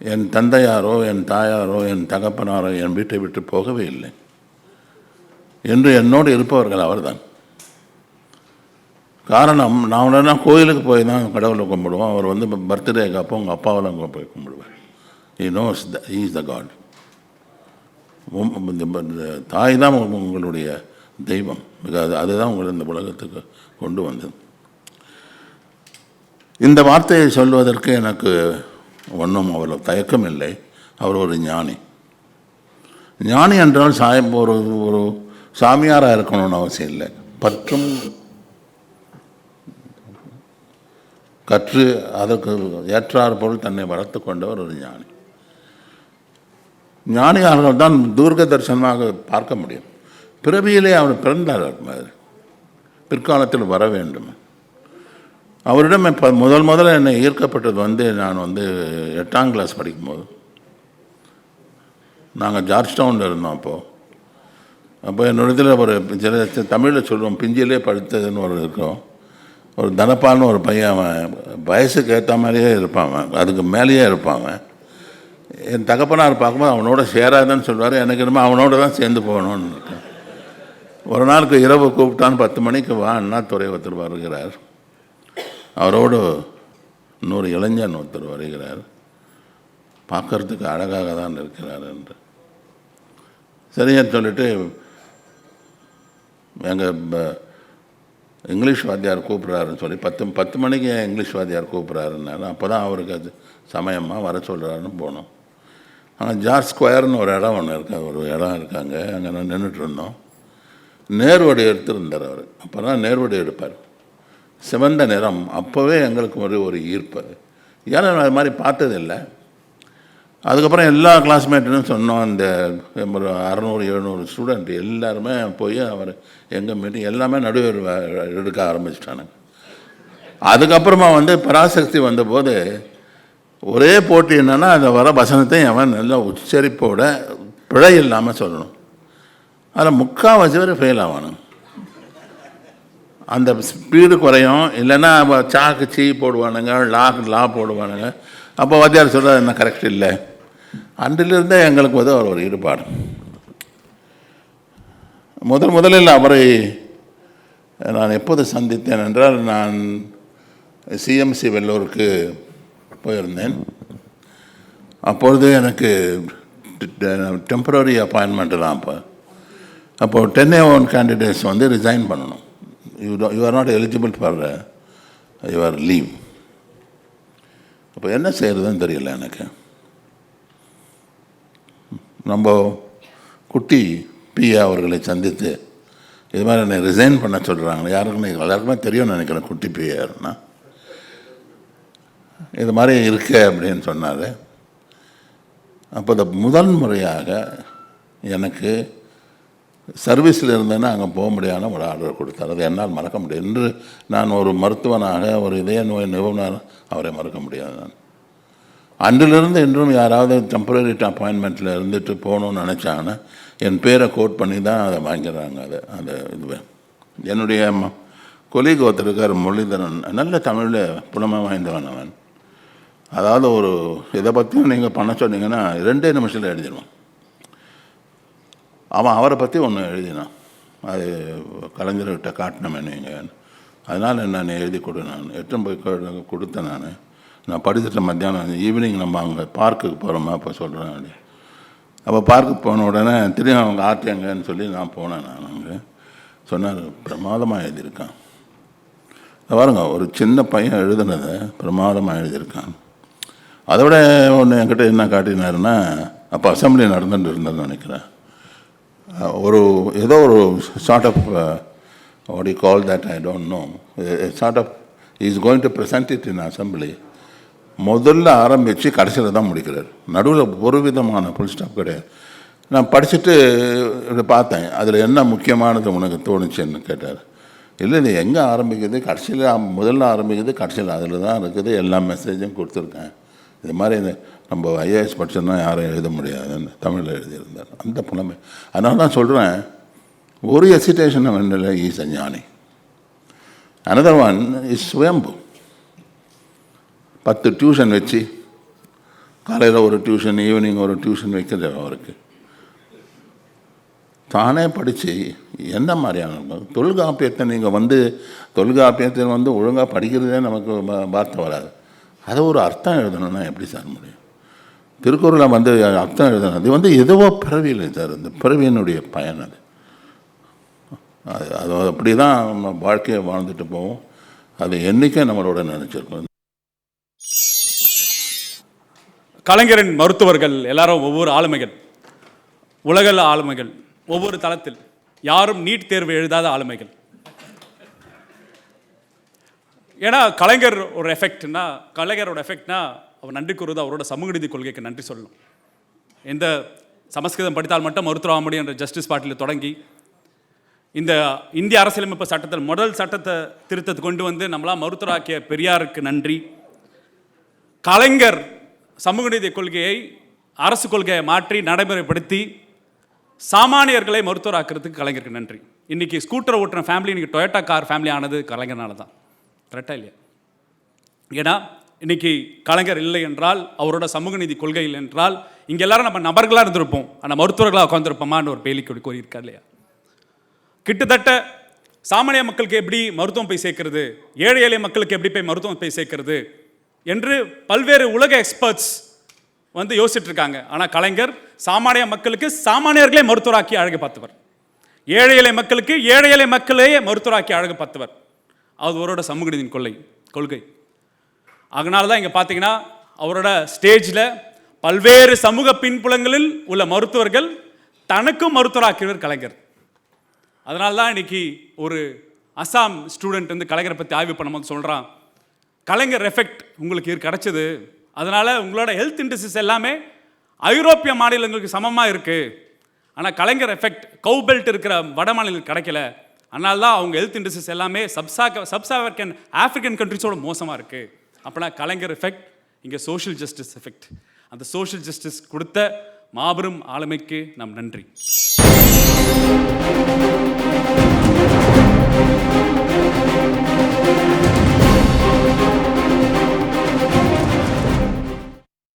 என் தந்தையாரோ என் தாயாரோ என் தகப்பனாரோ என் வீட்டை விட்டு போகவே இல்லை. என்று என்னோடு இருப்பவர்கள் அவர்தான். காரணம், நான் உடனே கோயிலுக்கு போய் தான் கடவுளை கும்பிடுவோம். அவர் வந்து பர்த்டேக்கு அப்போ உங்கள் அப்பாவெல்லாம் போய் கும்பிடுவார். He knows that he is the God. தாய் தான் உங்களுடைய தெய்வம். அதுதான் உங்களை இந்த உலகத்துக்கு கொண்டு வந்தது. இந்த வார்த்தையை சொல்வதற்கு எனக்கு ஒன்றும் அவ்வளோ தயக்கம் இல்லை. அவர் ஒரு ஞானி. ஞானி என்றால் ஒரு சாமியாராக இருக்கணும்னு அவசியம் இல்லை. பற்றும் கற்று அதற்கு ஏற்றார் போல் தன்னை வளர்த்து கொண்டவர் ஒரு ஞானி. ஞானியார்கள் தான் தூர்க்க தரிசனமாக பார்க்க முடியும். பிறவியிலே அவர் பிறந்தார் மாதிரி, பிற்காலத்தில் வர வேண்டும். அவரிடம் முதல்ல என்னை ஈர்க்கப்பட்டது வந்து, நான் வந்து 8ஆம் கிளாஸ் படிக்கும்போது, நாங்கள் ஜார்ஜ் டவுனில் இருந்தோம். அப்போ என்னோடத்தில் ஒரு தமிழில் சொல்லுவோம், பிஞ்சிலே படித்ததுன்னு ஒரு இருக்கும். ஒரு தனப்பால்னு ஒரு பையன், அவன் வயசுக்கு ஏற்ற மாதிரியே இருப்பான், அதுக்கு மேலேயே இருப்பான். என் தகப்பனார் பார்க்கும்போது அவனோட சேராதுன்னு சொல்லுவார். எனக்கு என்னமோ அவனோட தான் சேர்ந்து போகணும்னு இருக்கேன். ஒரு நாளுக்கு இரவு கூப்பிட்டான்னு 10 மணிக்கு வா, அண்ணாதுரை ஒருத்தர் வருகிறார், அவரோடு இன்னொரு இளைஞன் ஒருத்தர் வருகிறார், பார்க்கறதுக்கு அழகாக தான் இருக்கிறார் என்று சரின்னு சொல்லிட்டு எங்கள் இங்கிலீஷ் வாத்தியார் கூப்பிட்றாருன்னு சொல்லி 10 மணிக்கு இங்கிலீஷ் வாத்தியார் கூப்பிட்றாருன்னாலும் அப்போ தான் அவருக்கு அது சமயமாக வர சொல்கிறாருன்னு போனோம். ஆனால் ஜார்ஜ் ஸ்கொயர்னு ஒரு இடம் ஒன்று ஒரு இடம் இருக்காங்க, அங்கே நான் நின்றுட்டு இருந்தோம். நேர்வடி எடுத்துருந்தார் அவர். அப்போ தான் நேர்வடி எடுப்பார், சிவந்த நிறம். அப்போவே எங்களுக்கு ஒரு ஈர்ப்பு. ஏன்னா அது மாதிரி பார்த்ததில்லை. அதுக்கப்புறம் எல்லா கிளாஸ்மேட்டுன்னு சொன்னோம். இந்த ஒரு 600-700 ஸ்டூடெண்ட் எல்லாருமே போய் அவர் எங்கள் மீட்டிங் எல்லாமே நடுவர் எடுக்க ஆரம்பிச்சிட்டானுங்க. அதுக்கப்புறமா வந்து பராசக்தி வந்தபோது ஒரே போட்டி என்னென்னா, அந்த வர வசனத்தை அவன் நல்லா உச்சரிப்போட பிழை இல்லாமல் சொல்லணும். அதில் 3/4 பேர் ஃபெயில் ஆவானுங்க. அந்த ஸ்பீடு குறையும், இல்லைன்னா சாக்கு சீ போடுவானுங்க, லா போடுவானுங்க. அப்போ வாத்தியார் சொல்கிறது என்ன கரெக்ட் இல்லை. அன்றிலிருந்தே எங்களுக்கு வந்து அவர் ஒரு ஈடுபாடு. முதலில் அவரை நான் எப்போது சந்தித்தேன் என்றால், நான் சிஎம்சி வெள்ளூருக்கு போயிருந்தேன். அப்பொழுது எனக்கு டெம்பரரி அப்பாயின்மெண்ட்டு தான். அப்போது 10A1 கேண்டிடேட்ஸ் வந்து ரிசைன் பண்ணணும். You are not eligible for your leave. அப்போ என்ன செய்கிறதுன்னு தெரியல எனக்கு. நம்ம குட்டி பிஏ அவர்களை சந்தித்து இது மாதிரி என்னை ரிசைன் பண்ண சொல்கிறாங்க. எல்லாருக்குமே தெரியும்னு நினைக்கிறேன் குட்டி பிஏன்னா. இது மாதிரி இருக்கு அப்படின்னு சொன்னார். அப்போ இந்த முதல் முறையாக எனக்கு சர்வீஸில் இருந்தேன்னா அங்கே போக முடியாத ஒரு ஆர்டர் கொடுத்தார். அது என்னால் மறக்க முடியும். இன்று நான் ஒரு மருத்துவனாக, ஒரு இதய நோய் நிபுணர், அவரை மறக்க முடியாது. நான் அன்றிலிருந்து இன்றும் யாராவது டெம்பரரி அப்பாயின்மெண்ட்டில் இருந்துட்டு போகணுன்னு நினச்சாங்கன்னா என் பேரை கோட் பண்ணி தான் அதை வாங்கிடுறாங்க. அது இதுவே என்னுடைய கொலீக் ஒருத்தருக்கார் முரளிதரன், நல்ல தமிழில் புலமை வாய்ந்தவன் அவன். அதாவது ஒரு இதை பற்றியும் நீங்கள் பண்ண சொன்னீங்கன்னா 2 நிமிஷத்தில் எழுதிடுவான். அவன் அவரை பற்றி ஒன்று எழுதினான், அது கலைஞர்கிட்ட காட்டினோம் நீங்கள். அதனால் நான் எழுதி கொடு, நான் எட்டும் போய் கொடுத்தேன். நான் படிச்சுட்டு மத்தியானம் ஈவினிங் நம்ம அங்கே பார்க்குக்கு போகிறோமா அப்போ சொல்கிறேன் அப்படி. அப்போ பார்க்குக்கு போன உடனே திரும்பி அவங்க ஆர்டிங்கன்னு சொல்லி நான் போனேன். நான் அங்கே சொன்னார், பிரமாதமாக எழுதியிருக்கான். பாருங்க, ஒரு சின்ன பையன் எழுதுனதை பிரமாதமாக எழுதியிருக்கான். அதோட ஒன்று என்கிட்ட என்ன காட்டினாருன்னா, அப்போ அசம்பிளி நடந்துட்டு இருந்ததுன்னு நினைக்கிறேன். ஏதோ ஒரு sort of what do you call that, I don't know. Sort of, he is going to present it in assembly. முதல்ல ஆரம்பித்து கடைசியில் தான் முடிக்கிறார். நடுவில் ஒரு விதமான ஃபுல் ஸ்டாப் கிடையாது. நான் படிச்சுட்டு இதை பார்த்தேன், அதில் என்ன முக்கியமானது உனக்கு தோணுச்சுன்னு கேட்டார். இல்லை இது எங்கே ஆரம்பிக்குது, கடைசியில் முதல்ல ஆரம்பிக்குது, கடைசியில் அதில் தான் இருக்குது, எல்லா மெசேஜும் கொடுத்துருக்கேன். இது மாதிரி நம்ம ஐஏஎஸ் படிச்சோன்னா யாரும் எழுத முடியாதுன்னு தமிழில் எழுதியிருந்தார். அந்த புலமை. அதனால தான் சொல்கிறேன், ஒரு எசிடேஷன் வேண்டிய ஈஸ் அ ஞானி. அனதர் ஒன் இஸ் சுயம்பு. 10 டியூஷன் வச்சு, காலையில் ஒரு டியூஷன், ஈவினிங் ஒரு டியூஷன் வைக்கிறது அவருக்கு. தானே படித்து எந்த மாதிரியான தொல்காப்பியத்தை நீங்கள் தொல்காப்பியத்தை ஒழுங்காக படிக்கிறதே நமக்கு வார்த்தை வராது. அதை ஒரு அர்த்தம் எழுதணும்னா எப்படி சார் முடியும்? திருக்குறளை அர்த்தம் எழுதணும், அது எதுவோ பிறவியில் சார், இந்த பிறவியினுடைய பயன் அது. அது அப்படி தான் நம்ம வாழ்க்கையை வாழ்ந்துட்டு போவோம். அது என்றைக்கே நம்மளோட நினச்சிருக்கோம். கலைஞரின் மருத்துவர்கள் எல்லாரும் ஒவ்வொரு ஆளுமைகள், உலக ஆளுமைகள், ஒவ்வொரு தளத்தில். யாரும் நீட் தேர்வு எழுதாத ஆளுமைகள். ஏன்னா கலைஞர் ஒரு எஃபெக்ட்னா, கலைஞரோட எஃபெக்ட்னா அவர் நன்றி கூறுவது அவரோட சமூக நீதி கொள்கைக்கு நன்றி சொல்லணும். எந்த சமஸ்கிருதம் படித்தால் மட்டும் மருத்துவ ஆக முடியும் என்ற ஜஸ்டிஸ் பார்ட்டியில் தொடங்கி இந்த இந்திய அரசியலமைப்பு சட்டத்தில் முதல் சட்டத்தை திருத்தத்தை கொண்டு வந்து நம்மளாம் மருத்துவராக்கிய பெரியாருக்கு நன்றி. கலைஞர் சமூக நீதி கொள்கையை அரசு கொள்கையை மாற்றி நடைமுறைப்படுத்தி சாமானியர்களை மருத்துவராக்கிறதுக்கு கலைஞருக்கு நன்றி. இன்றைக்கி ஸ்கூட்டரை ஓட்டுற ஃபேமிலி இன்றைக்கி டொயோட்டா கார் ஃபேமிலி ஆனது கலைஞர்னால தான். கரெக்டாக இல்லையா? ஏன்னா இன்றைக்கி கலைஞர் இல்லை என்றால், அவரோட சமூக நீதி கொள்கை இல்லை என்றால், இங்கே எல்லாரும் நம்ம நபர்களாக இருந்திருப்போம், ஆனால் மருத்துவர்களாக உட்காந்துருப்போமான்னு ஒரு பேலிக்கு கோரியிருக்கார் இல்லையா? கிட்டத்தட்ட சாமானிய மக்களுக்கு எப்படி மருத்துவம் போய் சேர்க்கறது, ஏழை எளிய மக்களுக்கு எப்படி போய் மருத்துவம் போய் சேர்க்கறது என்று பல்வேறு உலக எக்ஸ்பர்ட்ஸ் யோசிச்சுட்டு இருக்காங்க. ஆனால் கலைஞர் சாமானிய மக்களுக்கு சாமானியர்களே மருத்துவராக்கி அழகு பார்த்தவர். ஏழை எளிய மக்களுக்கு ஏழை எளிய மக்களையே மருத்துவராக்கி அழகு பார்த்தவர். அது அவரோட சமூக நீதியின் கொள்கை. அதனால தான் இங்கே பார்த்தீங்கன்னா அவரோட ஸ்டேஜில் பல்வேறு சமூக பின்புலங்களில் உள்ள மருத்துவர்கள் தனக்கும் மருத்துவராக்கியவர் கலைஞர். அதனால தான் இன்னைக்கு ஒரு அசாம் ஸ்டூடெண்ட் கலைஞரை பற்றி ஆய்வு பண்ணும்போது சொல்கிறான், கலைஞர் எஃபெக்ட் உங்களுக்கு கிடைச்சது, அதனால் உங்களோட ஹெல்த் இண்டஸ்ட்ரீஸ் எல்லாமே ஐரோப்பிய மாநிலங்களுக்கு சமமாக இருக்குது. ஆனால் கலைஞர் எஃபெக்ட் கவு பெல்ட் இருக்கிற வட மாநிலங்களுக்கு கிடைக்கல. அதனால தான் அவங்க ஹெல்த் இண்டஸ்ட்ரீஸ் எல்லாமே சப்சாவர்கன் ஆஃப்ரிக்கன் கண்ட்ரிஸோட மோசமாக இருக்குது. அப்படின்னா கலைஞர் எஃபெக்ட் இங்கே சோஷியல் ஜஸ்டிஸ் எஃபெக்ட். அந்த சோஷியல் ஜஸ்டிஸ் கொடுத்த மாபெரும் ஆளுமைக்கு நம் நன்றி.